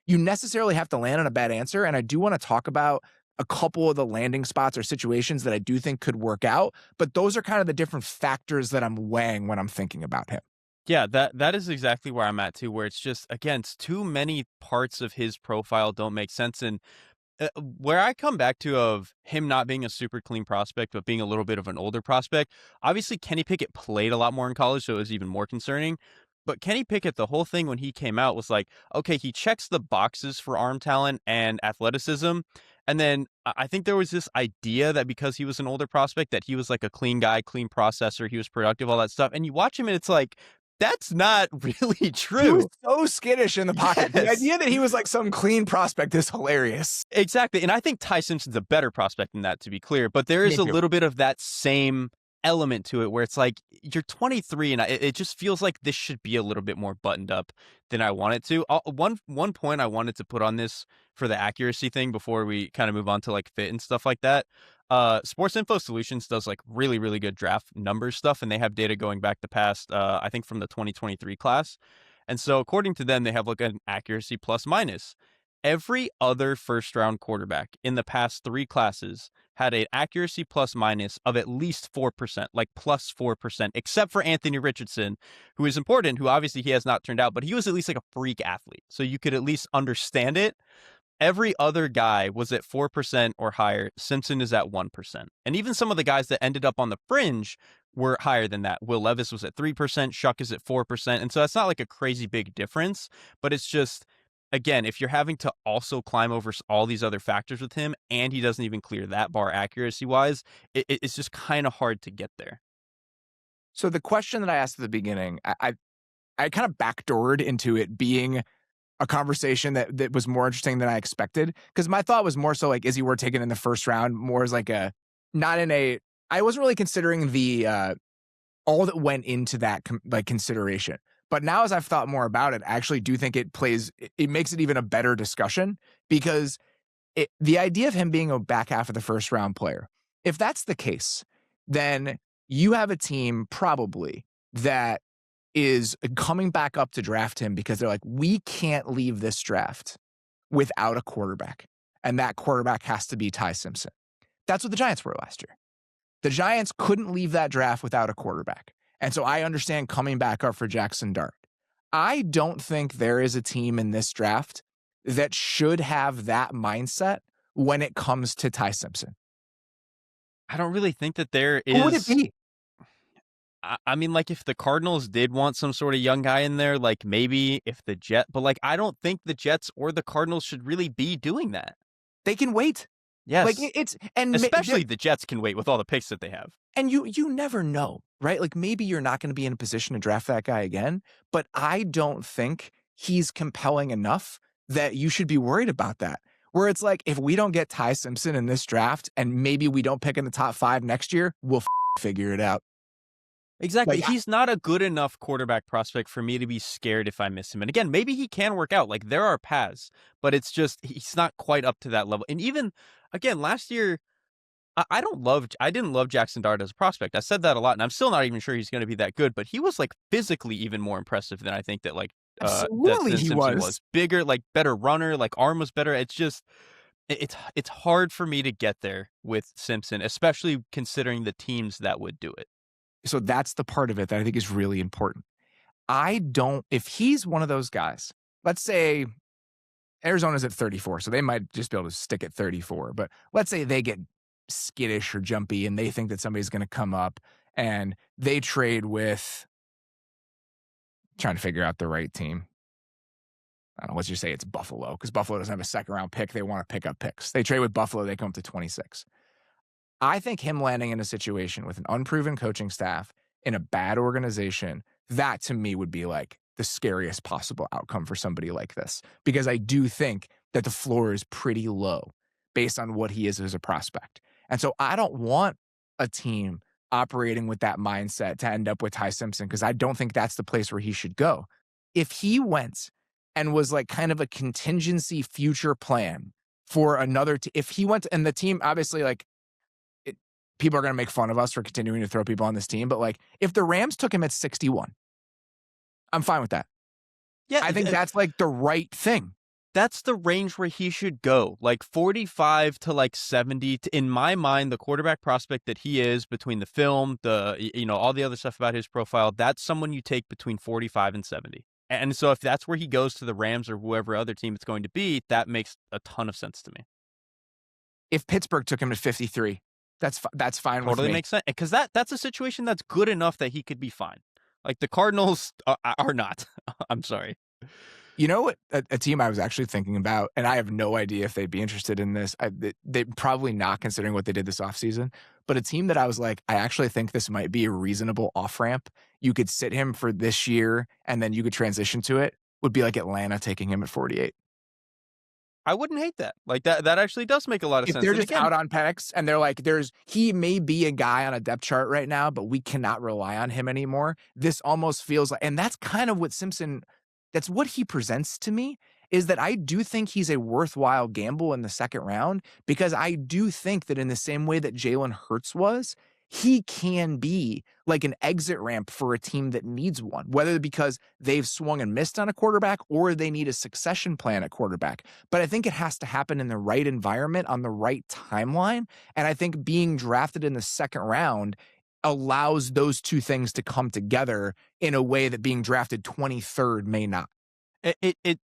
you necessarily have to land on a bad answer. And I do want to talk about a couple of the landing spots or situations that I do think could work out. But those are kind of the different factors that I'm weighing when I'm thinking about him. Yeah, that is exactly where I'm at too, where it's just, again, it's too many parts of his profile don't make sense. And where I come back to of him not being a super clean prospect, but being a little bit of an older prospect, obviously Kenny Pickett played a lot more in college, so it was even more concerning. But Kenny Pickett, the whole thing when he came out was like, okay, he checks the boxes for arm talent and athleticism. And then I think there was this idea that because he was an older prospect, that he was like a clean guy, clean processor, he was productive, all that stuff. And you watch him and it's like, that's not really true. He was so skittish in the pocket. Yes. The idea that he was like some clean prospect is hilarious. Exactly. And I think Ty Simpson's a better prospect than that, to be clear. But there is a little bit of that same element to it where it's like, you're 23 and it just feels like this should be a little bit more buttoned up than I want it to. One point I wanted to put on this for the accuracy thing before we kind of move on to like fit and stuff like that. Sports Info Solutions does like really, really good draft numbers stuff, and they have data going back the past, I think from the 2023 class. And so according to them, they have like an accuracy plus minus. Every other first round quarterback in the past 3 classes had an accuracy plus minus of at least 4%, like plus 4%, except for Anthony Richardson, who is important, who obviously he has not turned out, but he was at least like a freak athlete. So you could at least understand it. Every other guy was at 4% or higher. Simpson is at 1%. And even some of the guys that ended up on the fringe were higher than that. Will Levis was at 3%. Shough is at 4%. And so that's not like a crazy big difference, but it's just, again, if you're having to also climb over all these other factors with him and he doesn't even clear that bar accuracy-wise, it's just kind of hard to get there. So the question that I asked at the beginning, I kind of backdoored into it being a conversation that was more interesting than I expected. Because my thought was more so like, is he worth taking in the first round? More as like I wasn't really considering the all that went into that consideration. But now as I've thought more about it, I actually do think it makes it even a better discussion, because the idea of him being a back half of the first round player, if that's the case, then you have a team probably that is coming back up to draft him because they're like, we can't leave this draft without a quarterback. And that quarterback has to be Ty Simpson. That's what the Giants were last year. The Giants couldn't leave that draft without a quarterback. And so I understand coming back up for Jaxson Dart. I don't think there is a team in this draft that should have that mindset when it comes to Ty Simpson. I don't really think that there is. Who would it be? I mean, like if the Cardinals did want some sort of young guy in there, like maybe if the Jets, but like I don't think the Jets or the Cardinals should really be doing that. They can wait. Like Yes. it's and Especially the Jets can wait with all the picks that they have. and you never know, right? Like maybe you're not going to be in a position to draft that guy again, but I don't think he's compelling enough that you should be worried about that. Where it's like, if we don't get Ty Simpson in this draft and maybe we don't pick in the top 5 next year, we'll figure it out. Exactly. Like, He's not a good enough quarterback prospect for me to be scared if I miss him. And again, maybe he can work out. Like there are paths, but it's just he's not quite up to that level. And even again, last year, I didn't love Jaxson Dart as a prospect. I said that a lot, and I'm still not even sure he's going to be that good. But he was like physically even more impressive than I think that absolutely he Simpson was. Bigger, like better runner, like arm was better. It's just it's hard for me to get there with Simpson, especially considering the teams that would do it. So that's the part of it that I think is really important. If he's one of those guys, let's say Arizona's at 34, so they might just be able to stick at 34. But let's say they get skittish or jumpy and they think that somebody's going to come up and they trade with, trying to figure out the right team. I don't know, let's just say it's Buffalo, because Buffalo doesn't have a second round pick. They want to pick up picks. They trade with Buffalo, they come up to 26. I think him landing in a situation with an unproven coaching staff in a bad organization, that to me would be like the scariest possible outcome for somebody like this. Because I do think that the floor is pretty low based on what he is as a prospect. And so I don't want a team operating with that mindset to end up with Ty Simpson, because I don't think that's the place where he should go. If he went and was like kind of a contingency future plan for another, if he went and the team, obviously like, people are going to make fun of us for continuing to throw people on this team, but like if the Rams took him at 61, I'm fine with that. Yeah, I think that's like the right thing. That's the range where he should go, like 45 to like 70. In my mind, the quarterback prospect that he is, between the film, all the other stuff about his profile, that's someone you take between 45 and 70. And so if that's where he goes to the Rams or whoever other team it's going to be, that makes a ton of sense to me. If Pittsburgh took him to 53, that's fine with me. Totally makes sense, because that's a situation that's good enough that he could be fine. Like the Cardinals are not. I'm sorry. You know what? A team I was actually thinking about, and I have no idea if they'd be interested in this. They're probably not, considering what they did this offseason. But a team that I was like, I actually think this might be a reasonable off-ramp. You could sit him for this year, and then you could transition to it, would be like Atlanta taking him at 48. I wouldn't hate that. Like that actually does make a lot of sense. If they're just out on Penix and they're like, he may be a guy on a depth chart right now, but we cannot rely on him anymore. This almost feels like, and that's kind of what Simpson, that's what he presents to me, is that I do think he's a worthwhile gamble in the second round, because I do think that in the same way that Jalen Hurts was, he can be like an exit ramp for a team that needs one, whether because they've swung and missed on a quarterback or they need a succession plan at quarterback. But I think it has to happen in the right environment on the right timeline. And I think being drafted in the second round allows those two things to come together in a way that being drafted 23rd may not. It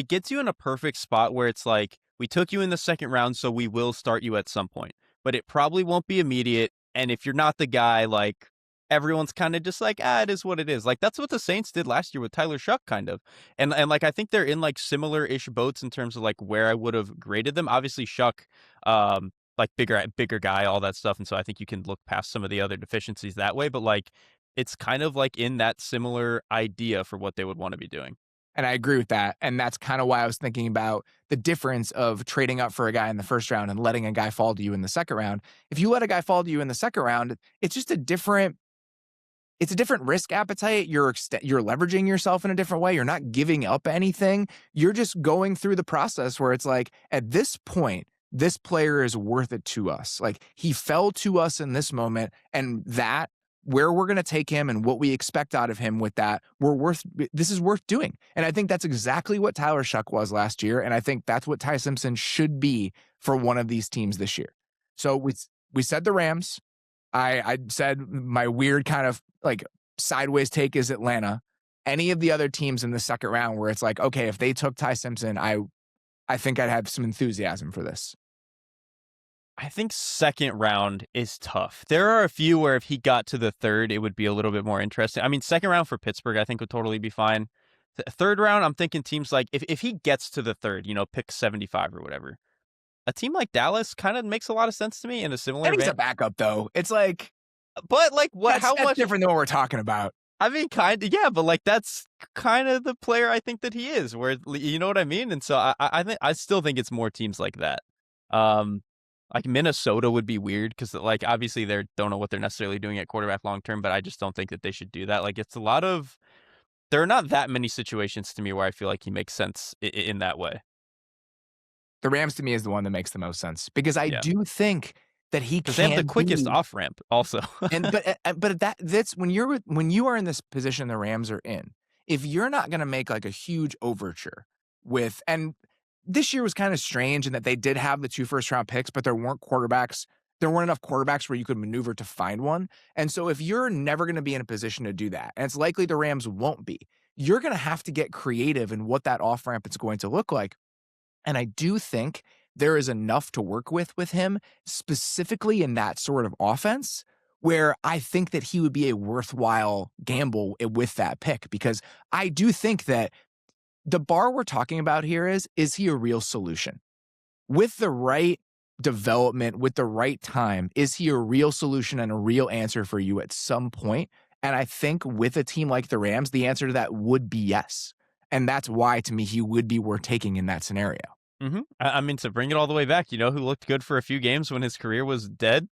gets you in a perfect spot where it's like, we took you in the second round, so we will start you at some point, but it probably won't be immediate. And if you're not the guy, like everyone's kind of just like, it is what it is. Like that's what the Saints did last year with Tyler Shough, kind of. And like I think they're in like similar-ish boats in terms of like where I would have graded them. Obviously Shough, like bigger guy, all that stuff. And so I think you can look past some of the other deficiencies that way. But like it's kind of like in that similar idea for what they would want to be doing. And I agree with that. And that's kind of why I was thinking about the difference of trading up for a guy in the first round and letting a guy fall to you in the second round. If you let a guy fall to you in the second round, it's just a different risk appetite. You're leveraging yourself in a different way. You're not giving up anything. You're just going through the process where it's like, at this point, this player is worth it to us. Like he fell to us in this moment, and that, where we're going to take him and what we expect out of him with that, this is worth doing. And I think that's exactly what Tyler Shough was last year. And I think that's what Ty Simpson should be for one of these teams this year. So we said the Rams. I said my weird kind of like sideways take is Atlanta. Any of the other teams in the second round where it's like, okay, if they took Ty Simpson, I think I'd have some enthusiasm for this. I think second round is tough. There are a few where if he got to the third, it would be a little bit more interesting. I mean, second round for Pittsburgh, I think would totally be fine. Third round, I'm thinking teams like, if he gets to the third, pick 75 or whatever, a team like Dallas kind of makes a lot of sense to me in a similar And he's vein. a backup, though. It's like, But like, that's different than what we're talking about. I mean, kind of, yeah, but like that's kind of the player I think that he is. Where you know what I mean, and so I still think it's more teams like that. Like Minnesota would be weird because like obviously they don't know what they're necessarily doing at quarterback long term, but I just don't think that they should do that. Like it's a lot of there are not that many situations to me where I feel like he makes sense in that way. The Rams to me is the one that makes the most sense because I Yeah, do think that he because they have the can quickest be. off ramp also. And but that's when you are in this position the Rams are in. If you're not going to make like a huge overture with, and this year was kind of strange in that they did have the 2 first-round picks, but there weren't enough quarterbacks where you could maneuver to find one. And so if you're never going to be in a position to do that, and it's likely the Rams won't be, you're going to have to get creative in what that off ramp is going to look like. And I do think there is enough to work with him, specifically in that sort of offense, where I think that he would be a worthwhile gamble with that pick, because I do think that the bar we're talking about here is he a real solution? With the right development, with the right time, is he a real solution and a real answer for you at some point? And I think with a team like the Rams, the answer to that would be yes. And that's why, to me, he would be worth taking in that scenario. I mean, to bring it all the way back, you know who looked good for a few games when his career was dead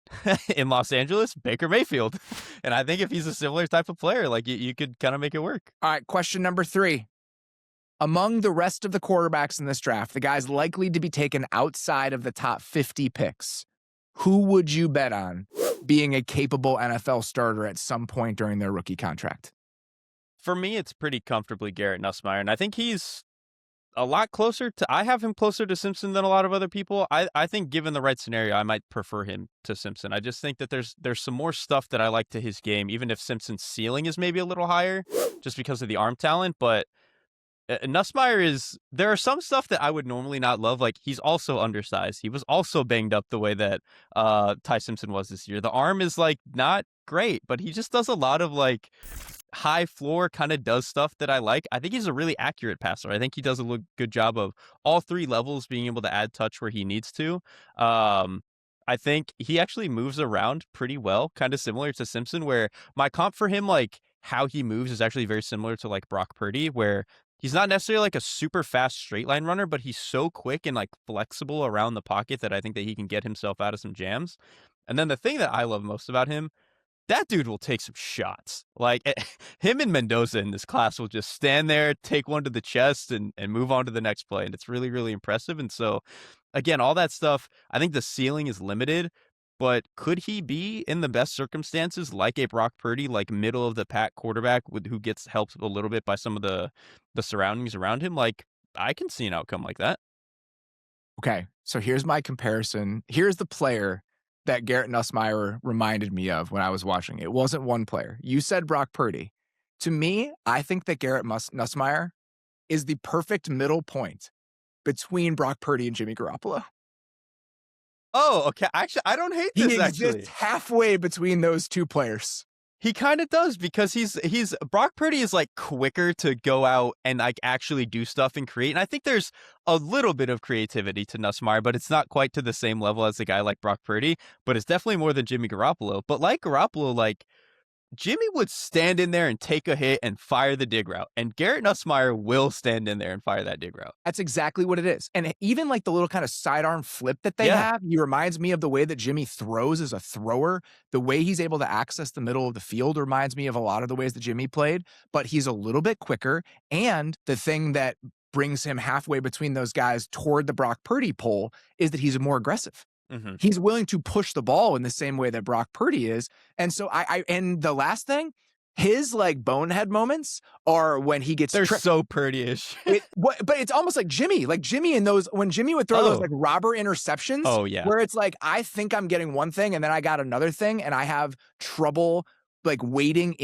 in Los Angeles? Baker Mayfield. And I think if he's a similar type of player, like you could kind of make it work. All right, question number 3. Among the rest of the quarterbacks in this draft, the guys likely to be taken outside of the top 50 picks, who would you bet on being a capable NFL starter at some point during their rookie contract? For me, it's pretty comfortably Garrett Nussmeier, and I think he's a lot closer to. I have him closer to Simpson than a lot of other people. I think given the right scenario, I might prefer him to Simpson. I just think that there's some more stuff that I like to his game, even if Simpson's ceiling is maybe a little higher, just because of the arm talent. But Nussmeier is. There are some stuff that I would normally not love. Like he's also undersized. He was also banged up the way that Ty Simpson was this year. The arm is like not great, but he just does a lot of like high floor, kind of does stuff that I like. I think he's a really accurate passer. I think he does a good job of all 3 levels being able to add touch where he needs to. I think he actually moves around pretty well, kind of similar to Simpson, where my comp for him, like how he moves is actually very similar to like Brock Purdy, where he's not necessarily like a super fast straight line runner, but he's so quick and like flexible around the pocket that I think that he can get himself out of some jams. And then the thing that I love most about him, that dude will take some shots. Like him and Mendoza in this class will just stand there, take one to the chest and move on to the next play. And it's really, really impressive. And so again, all that stuff, I think the ceiling is limited, but could he be in the best circumstances like a Brock Purdy, like middle of the pack quarterback who gets helped a little bit by some of the surroundings around him? Like I can see an outcome like that. Okay, so here's my comparison. Here's the player that Garrett Nussmeier reminded me of when I was watching. It wasn't one player. You said Brock Purdy. To me, I think that Garrett Nussmeier is the perfect middle point between Brock Purdy and Jimmy Garoppolo. Oh, okay. Actually, I don't hate this, He exists actually. halfway between those 2 players. He kind of does because he's Brock Purdy is like quicker to go out and like actually do stuff and create. And I think there's a little bit of creativity to Nussmeier, but it's not quite to the same level as a guy like Brock Purdy, but it's definitely more than Jimmy Garoppolo. But like Garoppolo, like Jimmy would stand in there and take a hit and fire the dig route. And Garrett Nussmeier will stand in there and fire that dig route. That's exactly what it is. And even like the little kind of sidearm flip that they have, he reminds me of the way that Jimmy throws as a thrower. The way he's able to access the middle of the field reminds me of a lot of the ways that Jimmy played, but he's a little bit quicker. And the thing that brings him halfway between those guys toward the Brock Purdy pole is that he's more aggressive. Mm-hmm. He's willing to push the ball in the same way that Brock Purdy is. And so and the last thing, his like bonehead moments are when he gets They're so Purdy-ish. But it's almost like Jimmy in those, when Jimmy would throw those like robber interceptions. Oh yeah. Where it's like, I think I'm getting one thing and then I got another thing and I have trouble like waiting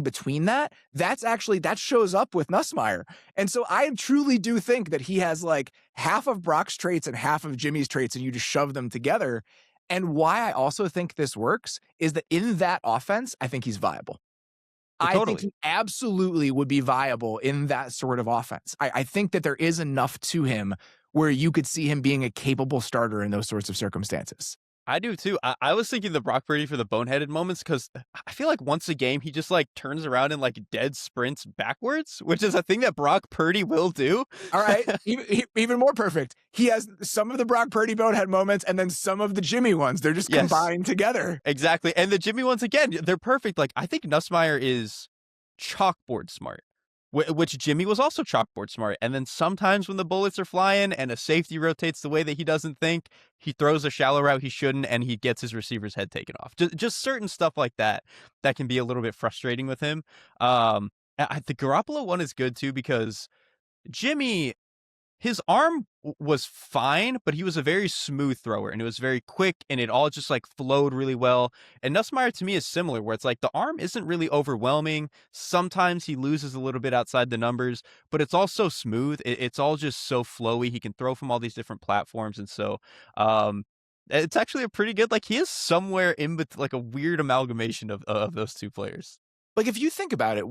between that. That shows up with Nussmeier. And so I truly do think that he has like half of Brock's traits and half of Jimmy's traits, and you just shove them together. And why I also think this works is that in that offense, I think he's viable. I think he absolutely would be viable in that sort of offense. I think that there is enough to him where you could see him being a capable starter in those sorts of circumstances. I do too. I was thinking the Brock Purdy for the boneheaded moments because I feel like once a game he just like turns around and like dead sprints backwards, which is a thing that Brock Purdy will do. All right, even more perfect. He has some of the Brock Purdy bonehead moments and then some of the Jimmy ones. They're just combined together. Exactly, and the Jimmy ones again, they're perfect. Like I think Nussmeier is chalkboard smart. Which Jimmy was also chalkboard smart. And then sometimes when the bullets are flying and a safety rotates the way that he doesn't think, he throws a shallow route he shouldn't, and he gets his receiver's head taken off. Just certain stuff like that can be a little bit frustrating with him. The Garoppolo one is good too because Jimmy, his arm was fine, but he was a very smooth thrower, and it was very quick, and it all just like flowed really well. And Nussmeier to me is similar, where it's like the arm isn't really overwhelming. Sometimes he loses a little bit outside the numbers, but it's all so smooth. It's all just so flowy. He can throw from all these different platforms, and so it's actually a pretty good. Like he is somewhere in between, like a weird amalgamation of those two players. Like, if you think about it,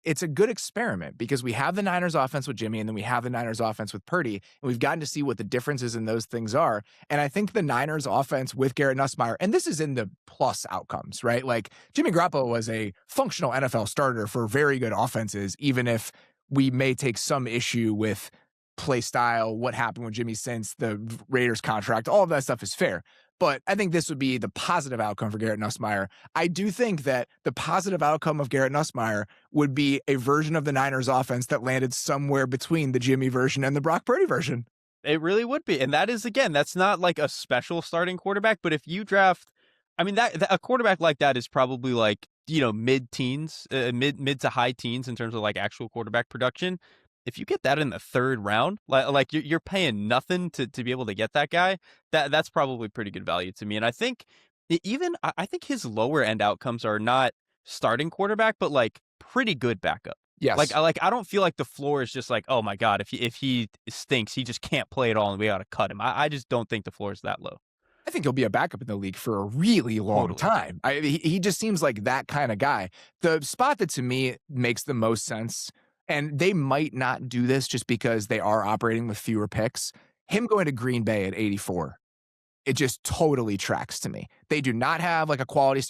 it's a good experiment because we have the Niners offense with Jimmy and then we have the Niners offense with Purdy, and we've gotten to see what the differences in those things are. And I think the Niners offense with Garrett Nussmeier, and this is in the plus outcomes, right? Like, Jimmy Garoppolo was a functional NFL starter for very good offenses, even if we may take some issue with play style, what happened with Jimmy since the Raiders contract, all of that stuff is fair. But I think this would be the positive outcome for Garrett Nussmeier. I do think that the positive outcome of Garrett Nussmeier would be a version of the Niners offense that landed somewhere between the Jimmy version and the Brock Purdy version. It really would be. And that is, again, that's not like a special starting quarterback, but if you draft, I mean, that a quarterback like that is probably like, mid-teens, mid to high teens in terms of like actual quarterback production. If you get that in the third round, like you're paying nothing to be able to get that guy, that's probably pretty good value to me. And I think I think his lower end outcomes are not starting quarterback, but like pretty good backup. Yes. Like I don't feel like the floor is just like, oh my God, if he stinks, he just can't play at all and we got to cut him. I just don't think the floor is that low. I think he'll be a backup in the league for a really long time. He just seems like that kind of guy. The spot that to me makes the most sense, and they might not do this just because they are operating with fewer picks, him going to Green Bay at 84, it just totally tracks to me. They do not have like a quality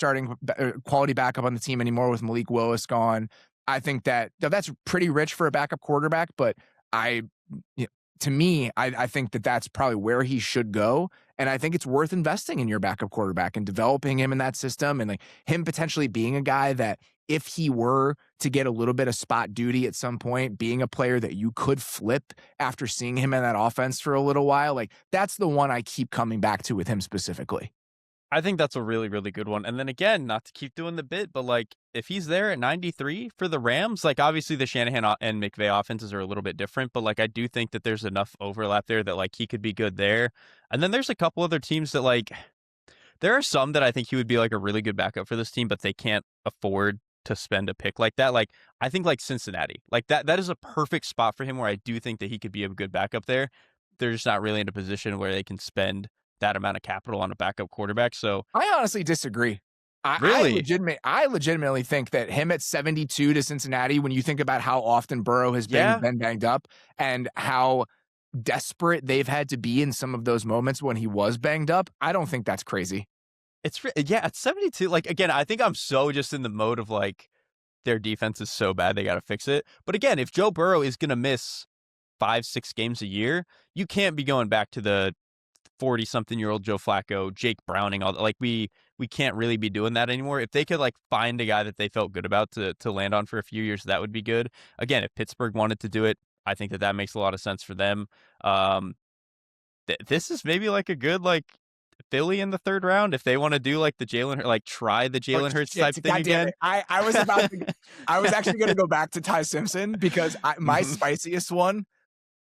backup on the team anymore with Malik Willis gone. I think that's pretty rich for a backup quarterback, but to me, I think that's probably where he should go. And I think it's worth investing in your backup quarterback and developing him in that system, and like him potentially being a guy that if he were to get a little bit of spot duty at some point, being a player that you could flip after seeing him in that offense for a little while, like that's the one I keep coming back to with him specifically. I think that's a really, really good one. And then again, not to keep doing the bit, but like if he's there at 93 for the Rams, like obviously the Shanahan and McVay offenses are a little bit different, but like I do think that there's enough overlap there that like he could be good there. And then there's a couple other teams that like, there are some that I think he would be like a really good backup for this team, but they can't afford to spend a pick like that. Like I think like Cincinnati, like that is a perfect spot for him where I do think that he could be a good backup there. They're just not really in a position where they can spend that amount of capital on a backup quarterback. So I honestly disagree. Really? I legitimately think that him at 72 to Cincinnati, when you think about how often Burrow has been banged up and how desperate they've had to be in some of those moments when he was banged up, I don't think that's crazy. At 72, like, again, I think I'm so just in the mode of like, their defense is so bad, they got to fix it. But again, if Joe Burrow is going to miss 5-6 games a year, you can't be going back to the 40-something-year-old Joe Flacco, Jake Browning, all that. Like we can't really be doing that anymore. If they could like find a guy that they felt good about to land on for a few years, that would be good. Again, if Pittsburgh wanted to do it, I think that makes a lot of sense for them. This is maybe like a good like Philly in the third round if they want to do like the try the Jalen Hurts type thing again. I was actually going to go back to Ty Simpson because my spiciest one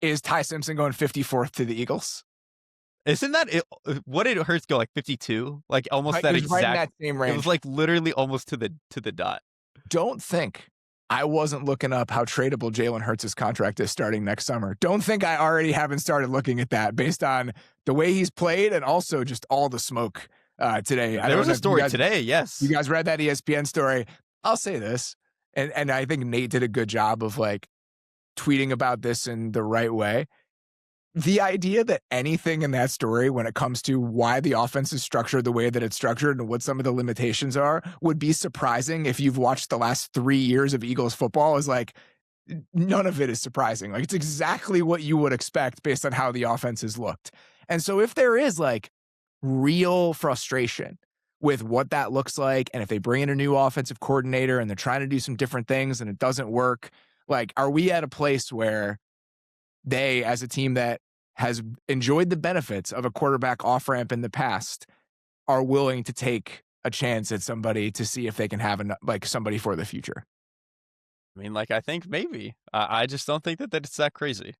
is Ty Simpson going 54th to the Eagles. Isn't that it? What did Hurts go, like 52? Like almost that exact. Right in that same range. It was like literally almost to the dot. Don't think I wasn't looking up how tradable Jalen Hurts' contract is starting next summer. Don't think I already haven't started looking at that based on the way he's played and also just all the smoke today. There was a story today, yes. You guys read that ESPN story? I'll say this, and I think Nate did a good job of like tweeting about this in the right way. the idea that anything in that story, when it comes to why the offense is structured the way that it's structured and what some of the limitations are, would be surprising if you've watched the last 3 years of Eagles football, is like, none of it is surprising. Like, it's exactly what you would expect based on how the offense has looked. And so if there is like real frustration with what that looks like, and if they bring in a new offensive coordinator and they're trying to do some different things and it doesn't work, like, are we at a place where they, as a team that has enjoyed the benefits of a quarterback off-ramp in the past, are willing to take a chance at somebody to see if they can have somebody for the future? I mean, like, I think maybe. I just don't think that it's that crazy.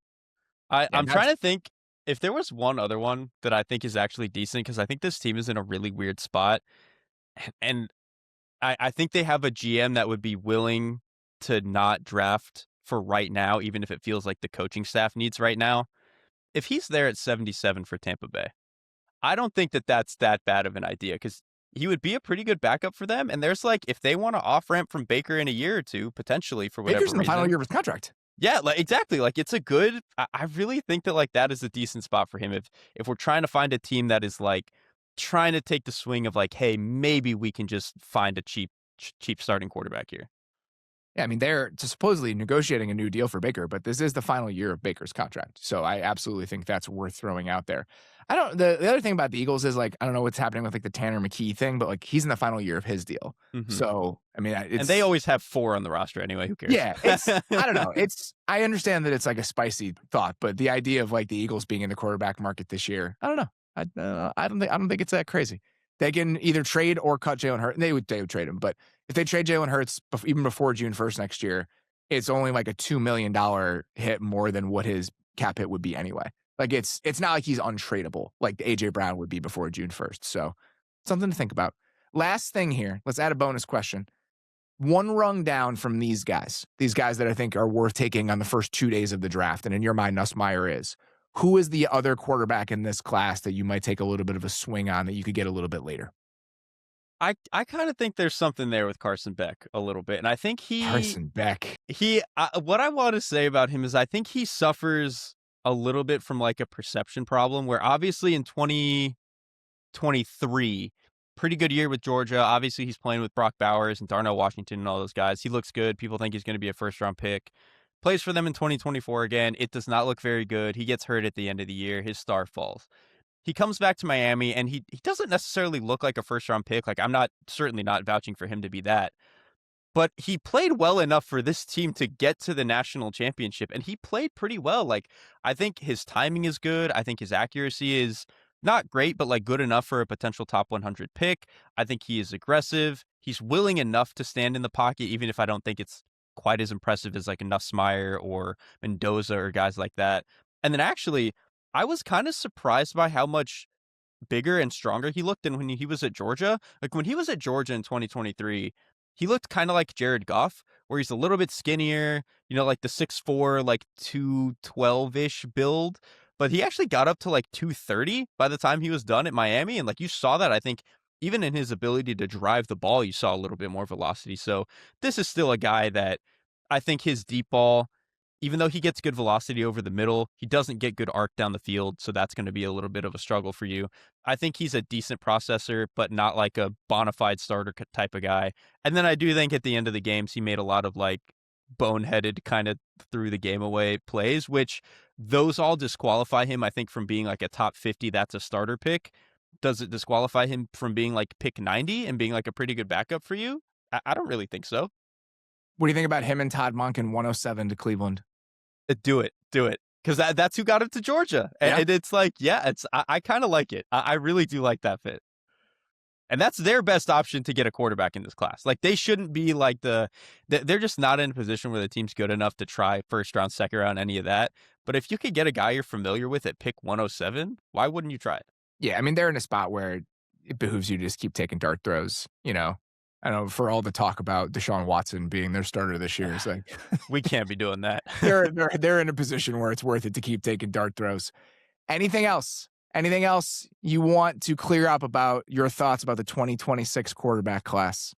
Yeah, I'm trying to think if there was one other one that I think is actually decent, because I think this team is in a really weird spot. And I think they have a GM that would be willing to not draft for right now, even if it feels like the coaching staff needs right now. If he's there at 77 for Tampa Bay, I don't think that that's that bad of an idea, because he would be a pretty good backup for them. And there's like, if they want to off ramp from Baker in a year or two, potentially, for whatever Baker's in the reason, final year of his contract. Yeah, like exactly. Like, it's a good. I really think that like that is a decent spot for him. If we're trying to find a team that is like trying to take the swing of like, hey, maybe we can just find a cheap starting quarterback here. Yeah, I mean, they're supposedly negotiating a new deal for Baker, but this is the final year of Baker's contract. So I absolutely think that's worth throwing out there. The other thing about the Eagles is, like, I don't know what's happening with like the Tanner McKee thing, but like, he's in the final year of his deal. Mm-hmm. So, I mean, and they always have 4 on the roster anyway. Who cares? Yeah, I don't know. I understand that it's like a spicy thought, but the idea of like the Eagles being in the quarterback market this year, I don't know. I don't think it's that crazy. They can either trade or cut Jalen Hurts. They would trade him, but if they trade Jalen Hurts even before June 1st next year, it's only like a $2 million hit more than what his cap hit would be anyway. Like, it's not like he's untradeable like AJ Brown would be before June 1st. So something to think about. Last thing here, let's add a bonus question. One rung down from these guys that I think are worth taking on the first 2 days of the draft, and in your mind, Nussmeier is. Who is the other quarterback in this class that you might take a little bit of a swing on that you could get a little bit later? I kind of think there's something there with Carson Beck a little bit. And I think Carson Beck. What I want to say about him is I think he suffers a little bit from like a perception problem, where obviously in 2023, pretty good year with Georgia. Obviously he's playing with Brock Bowers and Darnell Washington and all those guys. He looks good. People think he's going to be a first round pick. Plays for them in 2024 again. It does not look very good. He gets hurt at the end of the year. His star falls. He comes back to Miami, and he doesn't necessarily look like a first-round pick. Like, I'm certainly not vouching for him to be that. But he played well enough for this team to get to the national championship, and he played pretty well. Like, I think his timing is good. I think his accuracy is not great, but like good enough for a potential top 100 pick. I think he is aggressive. He's willing enough to stand in the pocket, even if I don't think it's quite as impressive as like a Nussmeier or Mendoza or guys like that. And then actually, I was kind of surprised by how much bigger and stronger he looked than when he was at Georgia. Like, when he was at Georgia in 2023, he looked kind of like Jared Goff, where he's a little bit skinnier, like the 6'4", like 212-ish build. But he actually got up to like 230 by the time he was done at Miami. And like, you saw that, I think, even in his ability to drive the ball, you saw a little bit more velocity. So this is still a guy that I think his deep ball, even though he gets good velocity over the middle, he doesn't get good arc down the field. So that's going to be a little bit of a struggle for you. I think he's a decent processor, but not like a bona fide starter type of guy. And then I do think at the end of the games, he made a lot of like boneheaded kind of threw the game away plays, which those all disqualify him, I think, from being like a top 50. That's a starter pick. Does it disqualify him from being like pick 90 and being like a pretty good backup for you? I don't really think so. What do you think about him and Todd Monken 107 to Cleveland? Do it. Because that's who got him to Georgia. Yeah. And it's like, I kind of like it. I really do like that fit. And that's their best option to get a quarterback in this class. Like, they shouldn't be like they're just not in a position where the team's good enough to try first round, second round, any of that. But if you could get a guy you're familiar with at pick 107, why wouldn't you try it? Yeah, I mean, they're in a spot where it behooves you to just keep taking dart throws, I know, for all the talk about Deshaun Watson being their starter this year. It's like, we can't be doing that. they're in a position where it's worth it to keep taking dart throws. Anything else? Anything else you want to clear up about your thoughts about the 2026 quarterback class?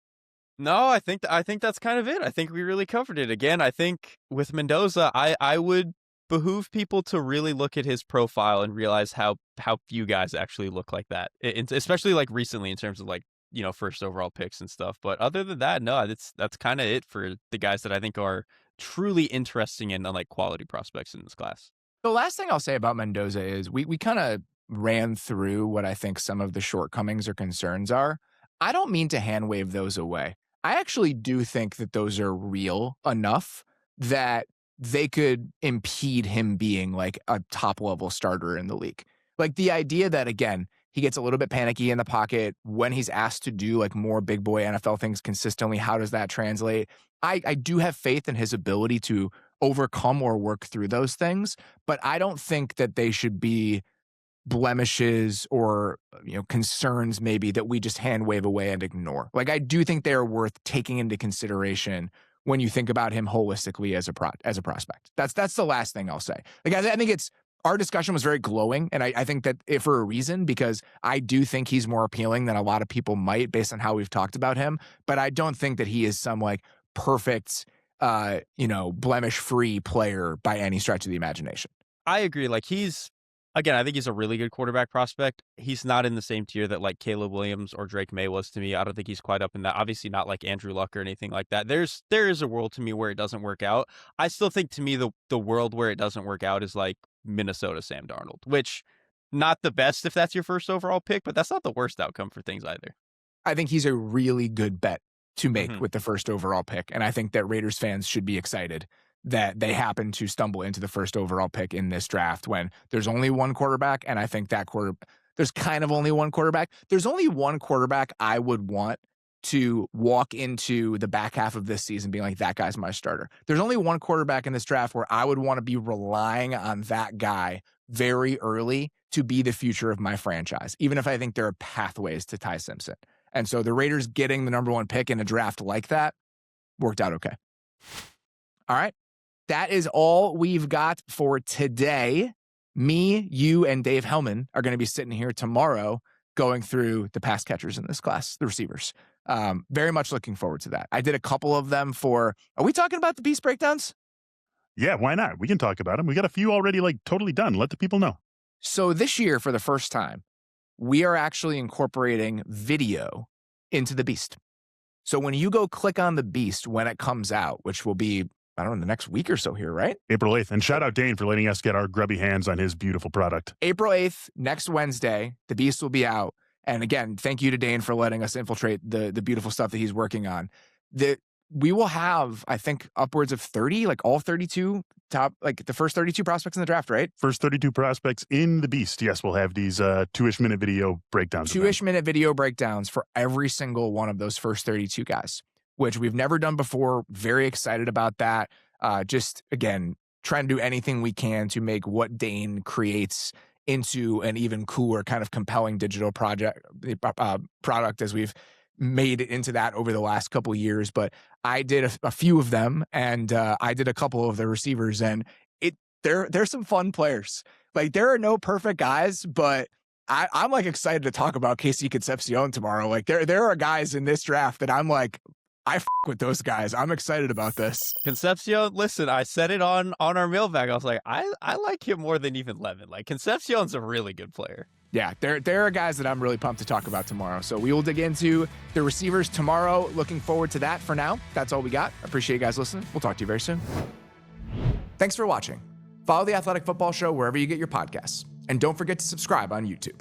No, I think that's kind of it. I think we really covered it. Again, I think with Mendoza, I would behoove people to really look at his profile and realize how few guys actually look like that, especially like recently in terms of like, first overall picks and stuff. But other than that, no, that's kind of it for the guys that I think are truly interesting and like quality prospects in this class. The last thing I'll say about Mendoza is we kind of ran through what I think some of the shortcomings or concerns are. I don't mean to hand wave those away. I actually do think that those are real enough that they could impede him being like a top level starter in the league. Like the idea that, again, he gets a little bit panicky in the pocket when he's asked to do like more big boy NFL things consistently. How does that translate? I do have faith in his ability to overcome or work through those things, but I don't think that they should be blemishes or concerns maybe that we just hand wave away and ignore. Like I do think they are worth taking into consideration when you think about him holistically as a prospect. That's the last thing I'll say. Like I think our discussion was very glowing, and I think that for a reason, because I do think he's more appealing than a lot of people might based on how we've talked about him, but I don't think that he is some like perfect blemish-free player by any stretch of the imagination. I agree. Like I think he's a really good quarterback prospect. He's not in the same tier that like Caleb Williams or Drake May was to me. I don't think he's quite up in that. Obviously not like Andrew Luck or anything like that. There is a world to me where it doesn't work out. I still think to me the world where it doesn't work out is like Minnesota Sam Darnold, which not the best if that's your first overall pick, but that's not the worst outcome for things either. I think he's a really good bet to make with the first overall pick. And I think that Raiders fans should be excited that they happen to stumble into the first overall pick in this draft when there's only one quarterback. And I think there's kind of only one quarterback. There's only one quarterback I would want to walk into the back half of this season being like, that guy's my starter. There's only one quarterback in this draft where I would want to be relying on that guy very early to be the future of my franchise, even if I think there are pathways to Ty Simpson. And so the Raiders getting the number one pick in a draft like that worked out okay. All right. That is all we've got for today. Me, you, and Dave Hellman are going to be sitting here tomorrow going through the pass catchers in this class, the receivers. Very much looking forward to that. I did a couple of them are we talking about the beast breakdowns? Yeah, why not? We can talk about them. We got a few already like totally done. Let the people know. So this year, for the first time, we are actually incorporating video into the beast. So when you go click on the beast when it comes out, which will be, I don't know, the next week or so here, right? April 8th. And shout out Dane for letting us get our grubby hands on his beautiful product. April 8th, next Wednesday, the beast will be out. And again, thank you to Dane for letting us infiltrate the beautiful stuff that he's working on. We will have, I think, upwards of 30, like all 32 top, like the first 32 prospects in the draft, right? First 32 prospects in the beast. Yes, we'll have these 2-ish minute video breakdowns. 2-ish minute video breakdowns for every single one of those first 32 guys, which we've never done before. Very excited about that. Just, again, trying to do anything we can to make what Dane creates into an even cooler kind of compelling digital product as we've made it into that over the last couple of years. But I did a few of them, and I did a couple of the receivers, and they're some fun players. Like, there are no perfect guys, but I'm like excited to talk about Casey Concepcion tomorrow. Like, there are guys in this draft that I'm like, I with those guys. I'm excited about this. Concepcion, listen, I said it on our mailbag. I was like, I like him more than even Levin. Like, Concepcion's a really good player. Yeah, there are guys that I'm really pumped to talk about tomorrow. So we will dig into the receivers tomorrow. Looking forward to that. For now, that's all we got. Appreciate you guys listening. We'll talk to you very soon. Thanks for watching. Follow the Athletic Football Show wherever you get your podcasts. And don't forget to subscribe on YouTube.